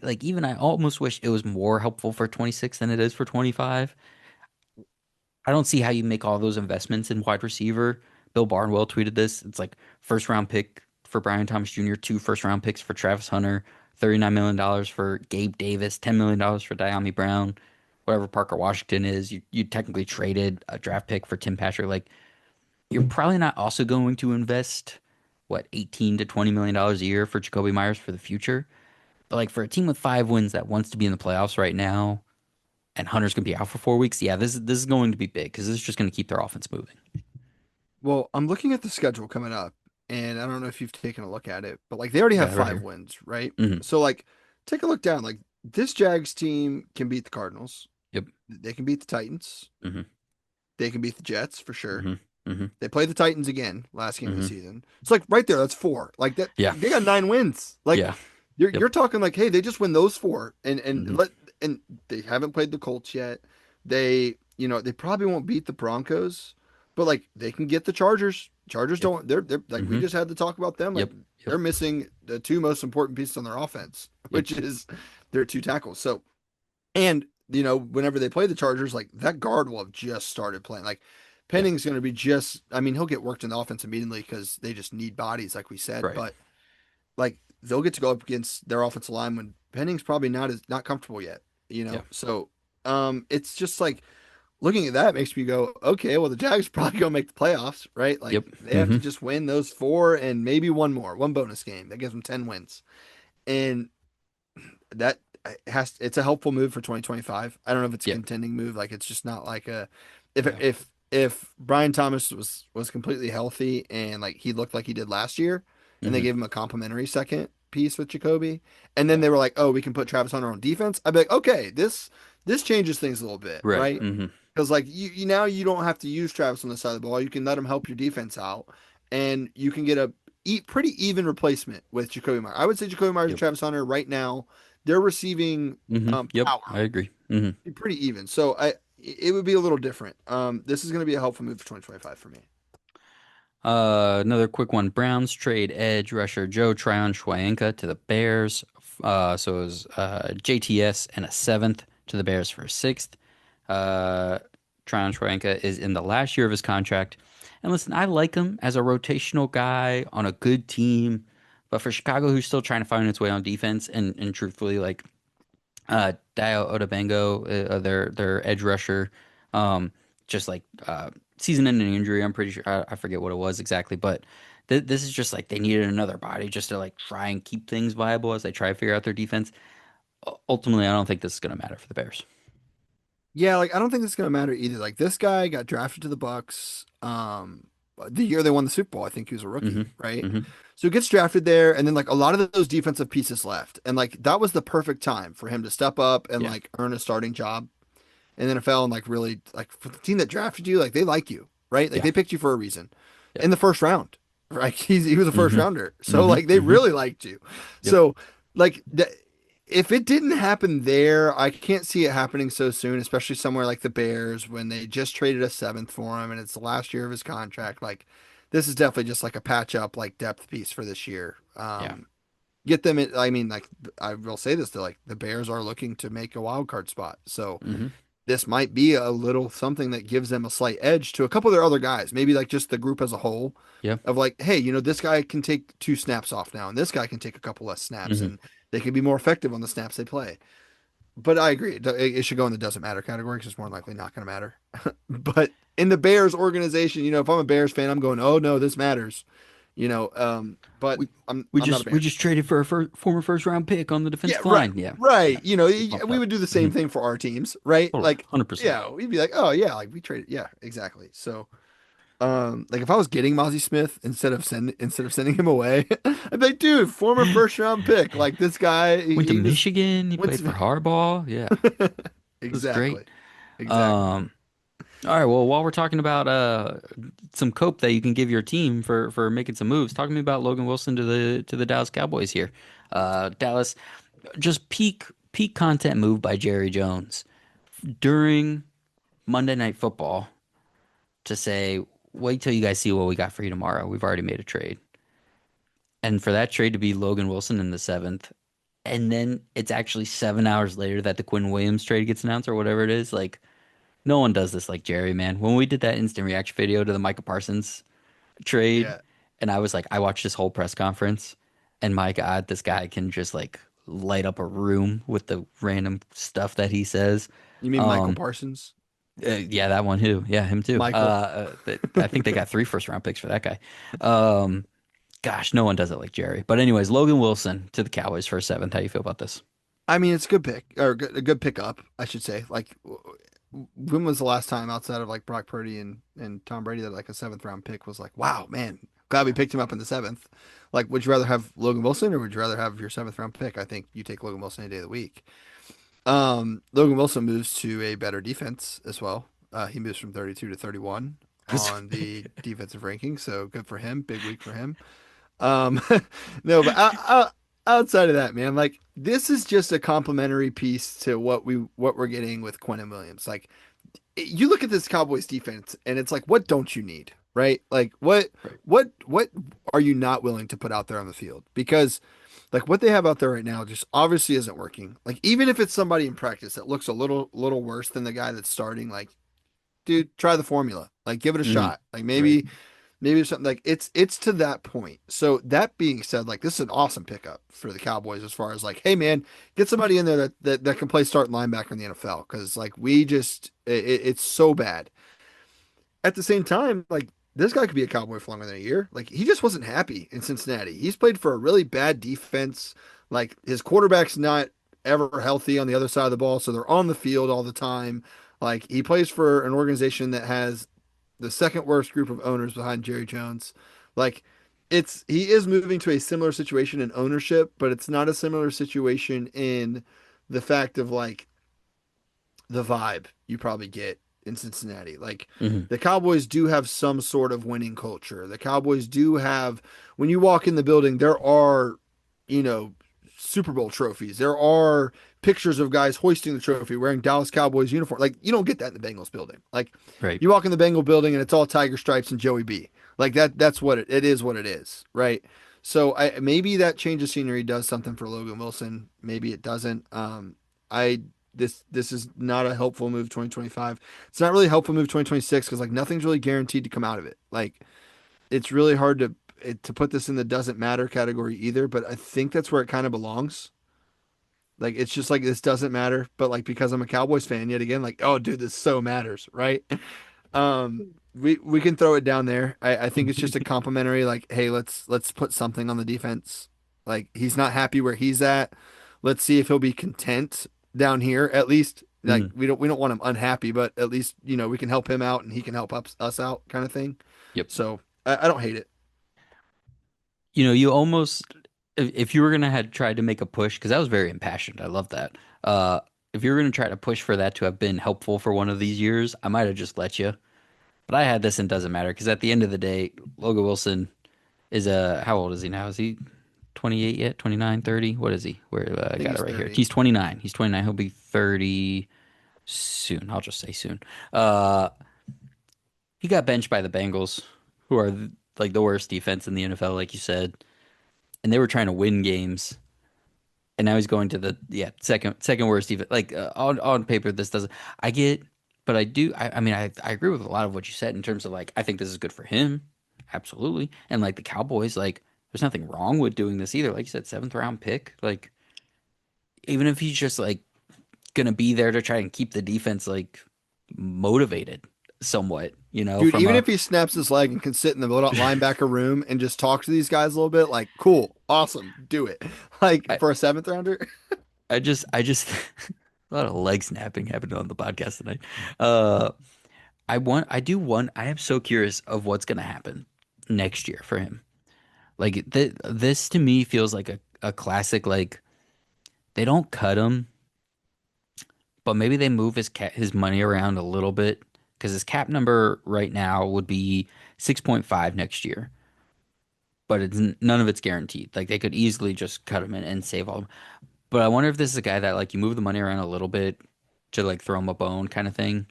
Like even I almost wish it was more helpful for 26 than it is for 25. I don't see how you make all those investments in wide receiver. Bill Barnwell tweeted this. It's like first round pick for Brian Thomas Jr., two first round picks for Travis Hunter, $39 million for Gabe Davis, $10 million for Diami Brown, whatever Parker Washington is. You technically traded a draft pick for Tim Patrick. Like you're probably not also going to invest what 18 to $20 million a year for Jacoby Myers for the future. But like for a team with 5 wins that wants to be in the playoffs right now, and Hunter's gonna be out for 4 weeks. Yeah, this is going to be big because this is just gonna keep their offense moving. Well, I'm looking at the schedule coming up, and I don't know if you've taken a look at it, but like they already I have got it right five here. wins, right? Hmm. So like, take a look down. Like this Jags team can beat the Cardinals. Yep. They can beat the Titans. Hmm. They can beat the Jets for sure. Hmm. Hmm. They play the Titans again last game of the Hmm. season. It's like right there. That's four. Like that. Yeah. They got 9 wins. Like Yeah. you're Yep. you're talking like, hey, they just win those four, and Hmm. let and they haven't played the Colts yet. They probably won't beat the Broncos, but like they can get the Chargers. Chargers Yep. don't. They're like we Hmm. just had to talk about them. Like Yep. Yep. they're missing the two most important pieces on their offense, Yep. which is their two tackles. So and whenever they play the Chargers, like that guard will have just started playing. Like Yeah. Penning's going to be just. I mean, he'll get worked in the offense immediately because they just need bodies, like we said. Right. But like they'll get to go up against their offensive line when Penning's probably not comfortable yet. Yeah. So it's just like looking at that makes me go, okay, well the Jags probably gonna make the playoffs, right? Like Yep. they have Hmm. to just win those four and maybe one bonus game that gives them 10 wins, and that it's a helpful move for 2025. I don't know if it's a Yep. contending move, like it's just not like a if Yeah. if if Brian Thomas was completely healthy and like he looked like he did last year, and they Hmm. gave him a complimentary second piece with Jacoby, and then Yeah. they were like, oh, we can put Travis Hunter on defense. I'd be like, okay, this changes things a little bit, Right. right? Hmm. Because like you now you don't have to use Travis on the side of the ball. You can let him help your defense out, and you can get a pretty even replacement with Jacoby Myers. I would say Jacoby Myers and Yep. Travis Hunter right now, their receiving Hmm. Yep. power I agree. Hmm. pretty even. So it would be a little different. This is going to be a helpful move for 2025 for me. Another quick one. Browns trade edge rusher Joe Tryon Schwaenka to the Bears. So it was JTS and a seventh to the Bears for a sixth. Uh, Tryon Schwaenka is in the last year of his contract. And listen, I like him as a rotational guy on a good team, but for Chicago, who's still trying to find its way on defense, and truthfully, like Dio Odabengo, their edge rusher, um, just like season-ending injury. I'm pretty sure I forget what it was exactly, but this is just like they needed another body just to like try and keep things viable as they try to figure out their defense. Ultimately, I don't think this is going to matter for the Bears. Yeah, like I don't think it's gonna matter either. Like this guy got drafted to the Bucks, the year they won the Super Bowl. I think he was a Hmm. rookie, right? Hmm. So he gets drafted there, and then like a lot of those defensive pieces left, and like that was the perfect time for him to step up and Yeah. like earn a starting job in the NFL, and like really like for the team that drafted you, like they like you, right? Like Yeah. they picked you for a reason Yep. in the first round, right? He was a first Hmm. rounder, so Hmm. like they Hmm. really liked you. Yep. So like if it didn't happen there, I can't see it happening so soon, especially somewhere like the Bears when they just traded a seventh for him and it's the last year of his contract. Like this is definitely just like a patch up like depth piece for this year. Yeah. Get them in, I mean, like I will say this, though, like the Bears are looking to make a wild card spot. So Hmm. this might be a little something that gives them a slight edge to a couple of their other guys, maybe like just the group as a whole Yeah. of like, hey, this guy can take 2 snaps off now, and this guy can take a couple less snaps, Hmm. and they can be more effective on the snaps they play. But I agree, it should go in the doesn't matter category because it's more likely not going to matter. But in the Bears organization, if I'm a Bears fan, I'm going, oh no, this matters, but We I'm we I'm not a just we Bears just fan. traded for a former first round pick on the Yeah, defensive right, line. Yeah. right. Yeah. Get pumped We up. would do the Hmm. same thing for our teams, right? Totally. Like, 100%. yeah, we'd be like, oh yeah, like we traded, yeah, exactly. So, like if I was getting Mozzie Smith instead of sending him away, I'd be like, dude, former first round pick, like this guy, Went to he was Michigan. He went played to for Harbaugh. Yeah. It was great. exactly, exactly. Um, all right. Well, while we're talking about some cope that you can give your team for making some moves, talk to me about Logan Wilson to the Dallas Cowboys here. Dallas, just peak content move by Jerry Jones during Monday Night Football to say, wait till you guys see what we got for you tomorrow. We've already made a trade. And for that trade to be Logan Wilson in the seventh, and then it's actually 7 hours later that the Quinn Williams trade gets announced or whatever it is. Like, no one does this like Jerry, man. When we did that instant reaction video to the Micah Parsons trade, Yeah, and I was like, I watched this whole press conference, and my God, this guy can just like light up a room with the random stuff that he says. you mean Michael Um, Parsons? yeah, that one too. Yeah, him too. Michael. I think they got 3 first round picks for that guy. Um, gosh, no one does it like Jerry. But anyways, Logan Wilson to the Cowboys for a seventh. How you feel about this? I mean, it's a good pick or a good pickup, I should say. Like, when was the last time outside of like Brock Purdy and Tom Brady that like a seventh round pick was like, wow, man, glad we picked him up in the seventh. Like, would you rather have Logan Wilson or would you rather have your seventh round pick? I think you take Logan Wilson any day of the week. Logan Wilson moves to a better defense as well. He moves from 32 to 31 on the defensive ranking, so good for him. Big week for him. Um, no, but outside of that, man, like this is just a complimentary piece to what we're getting with Quentin Williams. Like you look at this Cowboys defense, and it's like, what don't you need, right? Like Right. what are you not willing to put out there on the field? Because like what they have out there right now just obviously isn't working. Like even if it's somebody in practice that looks a little worse than the guy that's starting, like dude, try the formula. Like give it a Hmm. shot. Like Right. maybe something like it's to that point. So that being said, like this is an awesome pickup for the Cowboys as far as like, hey man, get somebody in there that can play starting linebacker in the NFL because like we just it's so bad. At the same time, like this guy could be a Cowboy for longer than a year. Like he just wasn't happy in Cincinnati. He's played for a really bad defense. Like his quarterback's not ever healthy on the other side of the ball, so they're on the field all the time. Like he plays for an organization that has the second worst group of owners behind Jerry Jones. Like he is moving to a similar situation in ownership, but it's not a similar situation in the fact of like the vibe you probably get in Cincinnati. Like Hmm. the Cowboys do have some sort of winning culture. The Cowboys do have when you walk in the building, there are, you know, Super Bowl trophies. There are pictures of guys hoisting the trophy wearing Dallas Cowboys uniform. Like you don't get that in the Bengals building. Like Right. you walk in the Bengal building and it's all tiger stripes and Joey B. Like that's what it is what it is, right? So maybe that change of scenery does something for Logan Wilson. Maybe it doesn't. I this is not a helpful move 2025. It's not really a helpful move 2026 because like nothing's really guaranteed to come out of it. Like it's really hard to put this in the doesn't matter category either, but I think that's where it kind of belongs. Like it's just like this doesn't matter, but like because I'm a Cowboys fan yet again, like oh dude, this so matters, right? We can throw it down there. I think it's just a complimentary, like, hey, let's put something on the defense. Like he's not happy where he's at. Let's see if he'll be content down here. At least like Mm, we don't want him unhappy, but at least, we can help him out and he can help us out kind of thing. yep. So I don't hate it. You almost, if you were gonna had tried to make a push, because that was very impassioned. I love that. If you were gonna try to push for that to have been helpful for one of these years, I might have just let you. But I had this and it doesn't matter because at the end of the day, Logan Wilson is how old is he now? Is he 28 yet? 29, 30? What is he? Where I I think got he's it right here. 30. He's 29. He's 29. He'll be 30 soon. I'll just say soon. Uh, he got benched by the Bengals, who are like the worst defense in the NFL, like you said, and they were trying to win games. And now he's going to the second worst defense. Like on paper, this doesn't. I get, but I do. I mean, I agree with a lot of what you said in terms of like I think this is good for him, absolutely. And like the Cowboys, like there's nothing wrong with doing this either. Like you said, seventh round pick. Like even if he's just like gonna be there to try and keep the defense like motivated somewhat, Dude, from even a if he snaps his leg and can sit in the linebacker room and just talk to these guys a little bit, like, cool, awesome, do it. Like I for a seventh rounder. I just a lot of leg snapping happened on the podcast tonight. Uh, I am so curious of what's gonna happen next year for him. Like this to me feels like a classic. Like they don't cut him, but maybe they move his money around a little bit because his cap number right now would be 6.5 next year, but none of it's guaranteed. Like they could easily just cut him and save all. But I wonder if this is a guy that like you move the money around a little bit to like throw him a bone kind of thing,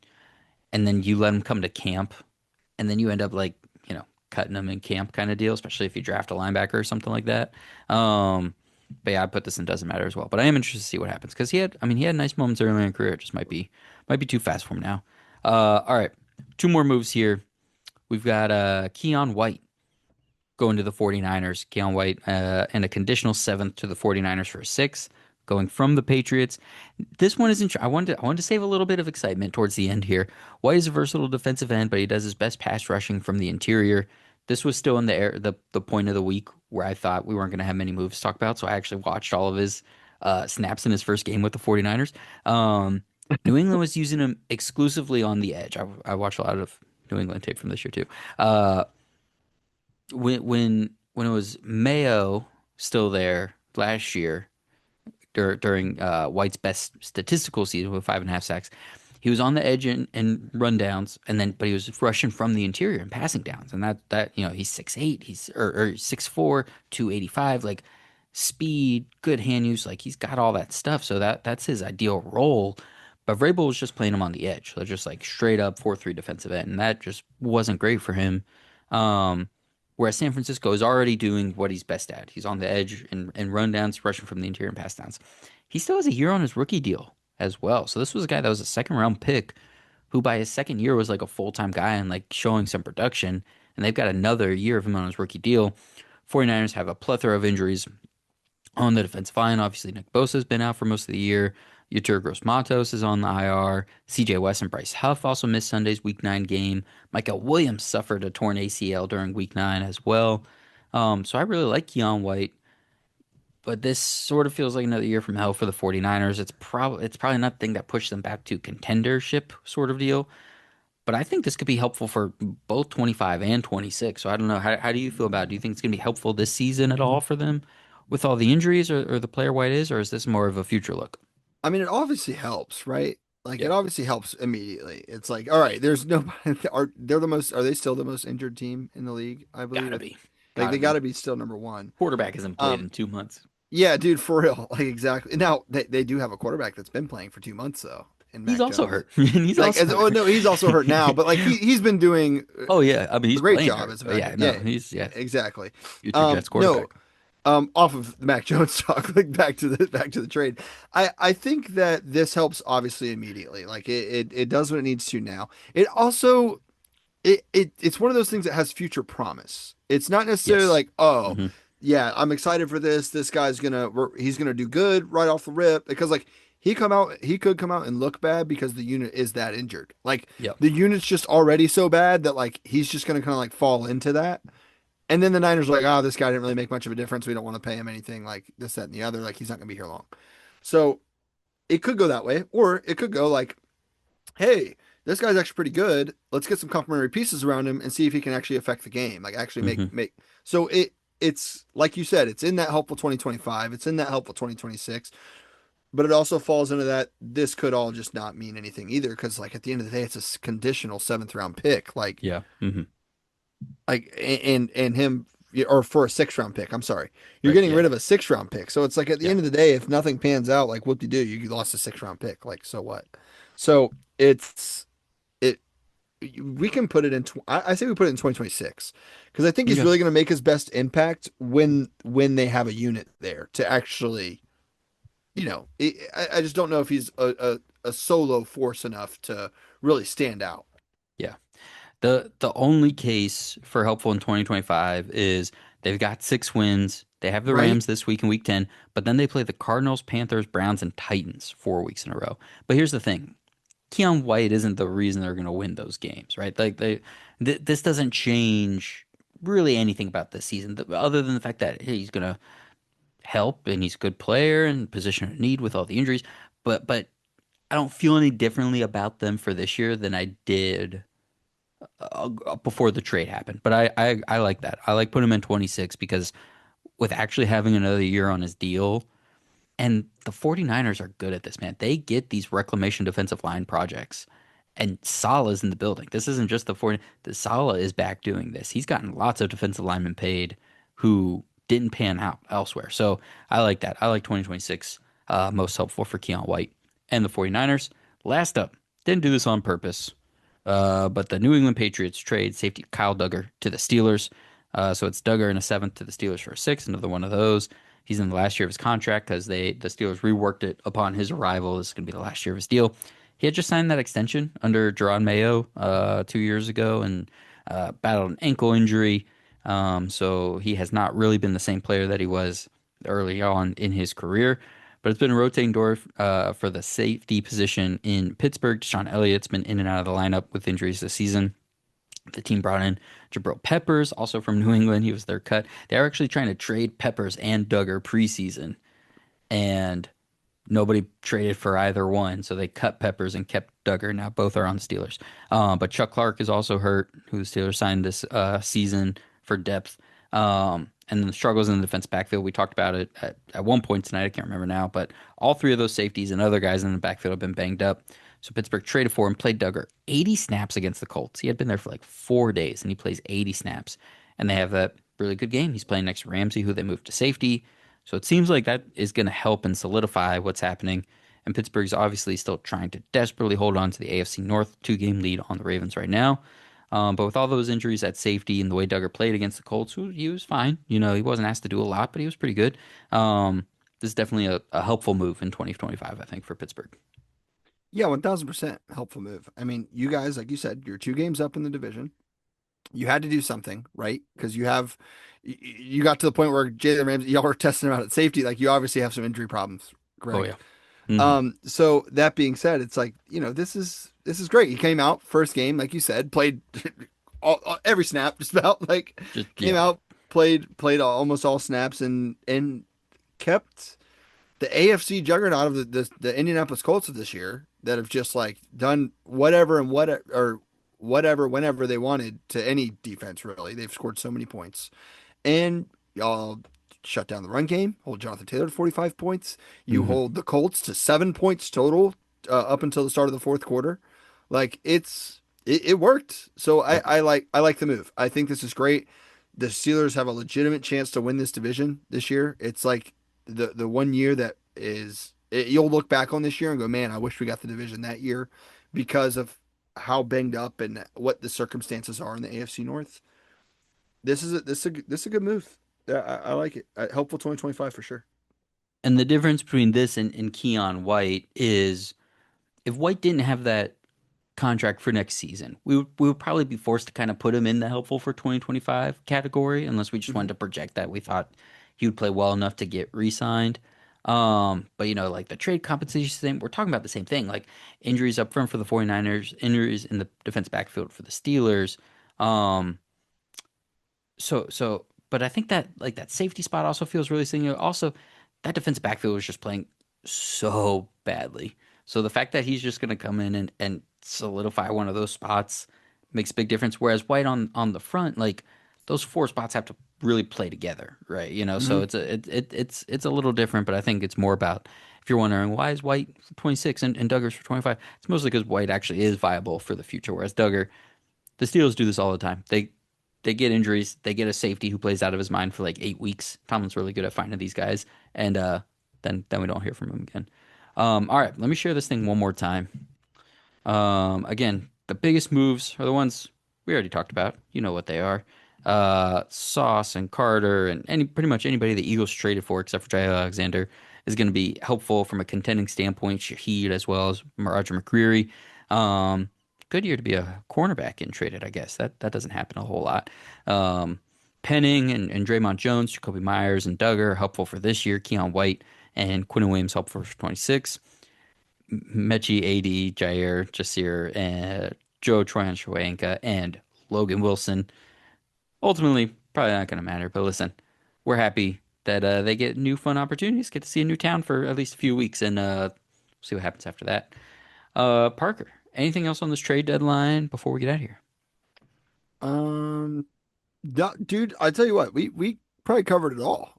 and then you let him come to camp, and then you end up like cutting him in camp kind of deal, especially if you draft a linebacker or something like that. Um, but yeah, I put this in doesn't matter as well. But I am interested to see what happens because he had nice moments early in his career. It just might be too fast for him now. All right, two more moves here. We've got Keon White going to the 49ers. Keon White and a conditional seventh to the 49ers for a sixth, going from the Patriots. This one isn't. I wanted to save a little bit of excitement towards the end here. White is a versatile defensive end, but he does his best pass rushing from the interior. This was still in the air, the point of the week where I thought we weren't going to have many moves to talk about, so I actually watched all of his snaps in his first game with the 49ers. New England was using him exclusively on the edge. I watched a lot of New England tape from this year too. When it was Mayo still there last year during White's best statistical season with 5.5 sacks, he was on the edge and rundowns, but he was rushing from the interior and passing downs, and that he's 6'8", he's or 6'4", 285, like speed, good hand use, like he's got all that stuff, so that's his ideal role. But Vrabel was just playing him on the edge, so just like straight up 4-3 defensive end, and that just wasn't great for him. Um, Whereas San Francisco is already doing what he's best at. He's on the edge and rundowns, rushing from the interior and pass downs. He still has a year on his rookie deal as well. So this was a guy that was a second round pick who by his second year was like a full-time guy and like showing some production. And they've got another year of him on his rookie deal. 49ers have a plethora of injuries on the defensive line. Obviously, Nick Bosa's been out for most of the year. Yetur Gross-Matos is on the IR. CJ West and Bryce Huff also missed Sunday's Week 9 game. Michael Williams suffered a torn ACL during Week 9 as well. So I really like Keon White, but this sort of feels like another year from hell for the 49ers. It's probably not the thing that pushed them back to contendership sort of deal. But I think this could be helpful for both 25 and 26. So I don't know. How do you feel about it? Do you think it's going to be helpful this season at all for them with all the injuries or the player White is, or is this more of a future look? I mean, it obviously helps, right? Like Yeah, it obviously helps immediately. It's like, all right, there's no are they still the most injured team in the league, I believe. gotta be. Like Gotta they got be. to be still number one. Quarterback hasn't played Um in 2 months. yeah, dude, for real. Like exactly. Now they do have a quarterback that's been playing for 2 months though, in He's Mac also Jones. hurt. He's Like also oh hurt. no, he's also hurt now, but like he's been doing Oh yeah, I mean a he's great playing job hurt. as a But backup. yeah, no, Yeah, he's exactly. future Jets No, quarterback. off of the Mac Jones talk, like back to the trade. I think that this helps obviously immediately. Like it does what it needs to now. It also it's one of those things that has future promise. It's not necessarily Yes. like, oh, Hmm. yeah, I'm excited for this. This guy's he's gonna do good right off the rip because like he could come out and look bad because the unit is that injured. Like Yep. the unit's just already so bad that like he's just gonna kind of like fall into that. And then the Niners are like, oh, this guy didn't really make much of a difference. We don't want to pay him anything like this, that, and the other. Like he's not gonna be here long. So it could go that way, or it could go like, hey, this guy's actually pretty good. Let's get some complementary pieces around him and see if he can actually affect the game. Like actually Hmm. make. So it's like you said, it's in that helpful 2025. It's in that helpful 2026. But it also falls into that this could all just not mean anything either because like at the end of the day, it's a conditional seventh round pick. Yeah. Hmm. And him or for a sixth round pick. I'm sorry, you're Right. getting Yeah. rid of a sixth round pick. So it's like at the Yeah. end of the day, if nothing pans out, like what do you do? You lost a sixth round pick. Like so what? So it's it. We can put it in. I say we put it in 2026 because I think he's Yeah. really going to make his best impact when they have a unit there to actually, I just don't know if he's a solo force enough to really stand out. Yeah. The only case for helpful in 2025 is they've got 6 wins. They have the Right? Rams this week in week 10, but then they play the Cardinals, Panthers, Browns, and Titans 4 weeks in a row. But here's the thing. Keon White isn't the reason they're going to win those games, right? Like this doesn't change really anything about this season, other than the fact that hey, he's going to help and he's a good player and position of need with all the injuries. But I don't feel any differently about them for this year than I did before the trade happened. But I like that. I like putting him in 26 because with actually having another year on his deal, and the 49ers are good at this, man. They get these reclamation defensive line projects. And Salah's in the building. This isn't just the 40. The Salah is back doing this. He's gotten lots of defensive linemen paid who didn't pan out elsewhere. So I like that. I like 2026 most helpful for Keon White and the 49ers. Last up, didn't do this on purpose. But the New England Patriots trade safety Kyle Duggar to the Steelers. So it's Duggar in a seventh to the Steelers for a sixth, another one of those. He's in the last year of his contract because the Steelers reworked it upon his arrival. This is going to be the last year of his deal. He had just signed that extension under Jerron Mayo 2 years ago and battled an ankle injury. So he has not really been the same player that he was early on in his career. But it's been a rotating door for the safety position in Pittsburgh. Deshaun Elliott's been in and out of the lineup with injuries this season. The team brought in Jabril Peppers, also from New England. He was their cut. They were actually trying to trade Peppers and Duggar preseason, and nobody traded for either one. So they cut Peppers and kept Duggar. Now both are on the Steelers. But Chuck Clark is also hurt, who the Steelers signed this season for depth. And then the struggles in the defense backfield. We talked about it at one point tonight. I can't remember now, but all three of those safeties and other guys in the backfield have been banged up. So Pittsburgh traded for him, played Duggar 80 snaps against the Colts. He had been there for like 4 days, and he plays 80 snaps. And they have that really good game. He's playing next to Ramsey, who they moved to safety. So it seems like that is going to help and solidify what's happening. And Pittsburgh's obviously still trying to desperately hold on to the AFC North 2-game lead on the Ravens right now. But with all those injuries at safety and the way Duggar played against the Colts, he was fine. You know, he wasn't asked to do a lot, but he was pretty good. This is definitely a helpful move in 2025, I think, for Pittsburgh. Yeah, 1000% helpful move. I mean, you guys, like you said, you're 2 games up in the division. You had to do something, right? Because you got to the point where Jalen Ramsey, y'all were testing him out at safety. Like you obviously have some injury problems, Oh, Greg. yeah. Hmm. So that being said, it's like, this is great. He came out first game, like you said, played every snap, just about like Just, came yeah. out, played almost all snaps and kept the AFC juggernaut of the Indianapolis Colts of this year that have just like done whatever and what or whatever whenever they wanted to any defense really. They've scored so many points. And y'all shut down the run game, hold Jonathan Taylor to 45 points. You Hmm. hold the Colts to 7 points total up until the start of the fourth quarter. Like it worked. So Yep. I like the move. I think this is great. The Steelers have a legitimate chance to win this division this year. It's like the one year that you'll look back on this year and go, man, I wish we got the division that year because of how banged up and what the circumstances are in the AFC North. This is a good move. Yeah, I like it. Helpful 2025 for sure. And the difference between this and Keon White is if White didn't have that contract for next season, we would probably be forced to kind of put him in the helpful for 2025 category, unless we just Hmm. wanted to project that we thought he would play well enough to get re-signed. But like the trade compensation thing, we're talking about the same thing. Like injuries up front for the 49ers, injuries in the defense backfield for the Steelers. Um, but I think that like that safety spot also feels really similar. Also, that defensive backfield was just playing so badly. So the fact that he's just going to come in and solidify one of those spots makes a big difference. Whereas White on the front, like those four spots have to really play together, right? So Hmm. it's a little different, but I think it's more about if you're wondering why is White for 26 and Duggar's for 25, it's mostly because White actually is viable for the future, whereas Duggar the Steelers do this all the time. They get injuries. They get a safety who plays out of his mind for like 8 weeks. Tomlin's really good at finding these guys, and then we don't hear from him again. All right, let me share this thing one more time. Again, the biggest moves are the ones we already talked about. You know what they are. Sauce and Carter and pretty much anybody the Eagles traded for except for Jay Alexander is going to be helpful from a contending standpoint. Shaheed as well as Roger McCreary. Um, Good year to be a cornerback in traded, I guess. That doesn't happen a whole lot. Um, Penning and Draymond Jones, Jacoby Myers and Duggar helpful for this year. Keon White and Quinn Williams helpful for 26. Mechie, AD, Jair, Jasir, and Joe Tryon-Shoyinka, and Logan Wilson. Ultimately, probably not going to matter, but listen, we're happy that they get new fun opportunities, get to see a new town for at least a few weeks, and see what happens after that. Parker, anything else on this trade deadline before we get out of here? Um, dude, I tell you what, we probably covered it all.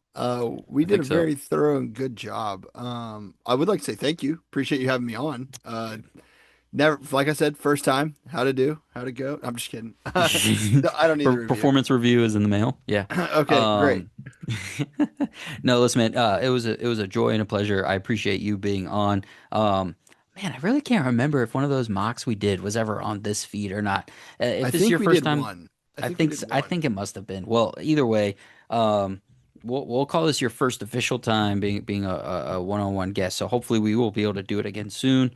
We I did think a so. very thorough and good job. I would like to say thank you. Appreciate you having me on. Never, like I said, first time. How to do, how to go. I'm just kidding. No, I don't need the review. Performance review is in the mail. Yeah. Okay, great. Um, no, listen, man. It was a joy and a pleasure. I appreciate you being on. Man, I really can't remember if one of those mocks we did was ever on this feed or not. I If this is think your we first did time, one. I I think we think did I one. think it must have been. Well, either way, um, we'll call this your first official time being a one-on-one guest. So hopefully we will be able to do it again soon.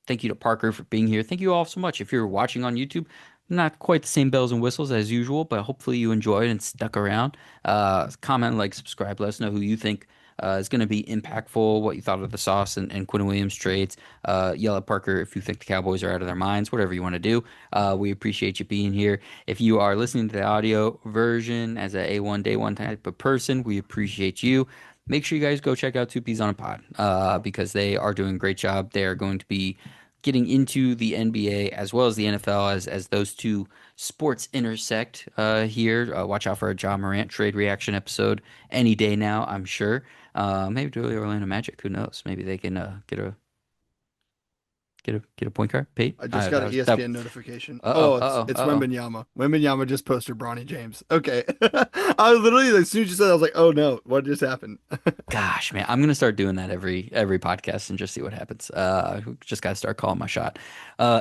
Thank you to Parker for being here. Thank you all so much. If you're watching on YouTube, not quite the same bells and whistles as usual, but hopefully you enjoyed and stuck around. Comment, like, subscribe. Let us know who you think is going to be impactful, what you thought of the Sauce and Quinn Williams trades. Yell at Parker if you think the Cowboys are out of their minds, whatever you want to do. We appreciate you being here. If you are listening to the audio version as a A1 day one type of person, we appreciate you. Make sure you guys go check out Two Peas on a Pod because they are doing a great job. They are going to be getting into the NBA as well as the NFL as those two sports intersect here. Watch out for a John Morant trade reaction episode any day now, I'm sure. Maybe do the Orlando Magic. Who knows? Maybe they can get a point guard. Pate. I just got That an was that. ESPN notification. Uh Oh, oh. it's Uh oh. Wembanyama. Wembanyama just posted Bronny James. Okay. I was literally as soon as you said that, I was like, oh no, what just happened? Gosh, man, I'm gonna start doing that every podcast and just see what happens. Just gotta start calling my shot.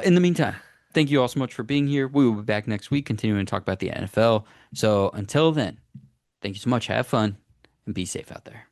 In the meantime, thank you all so much for being here. We will be back next week, continuing to talk about the NFL. So until then, thank you so much. Have fun and be safe out there.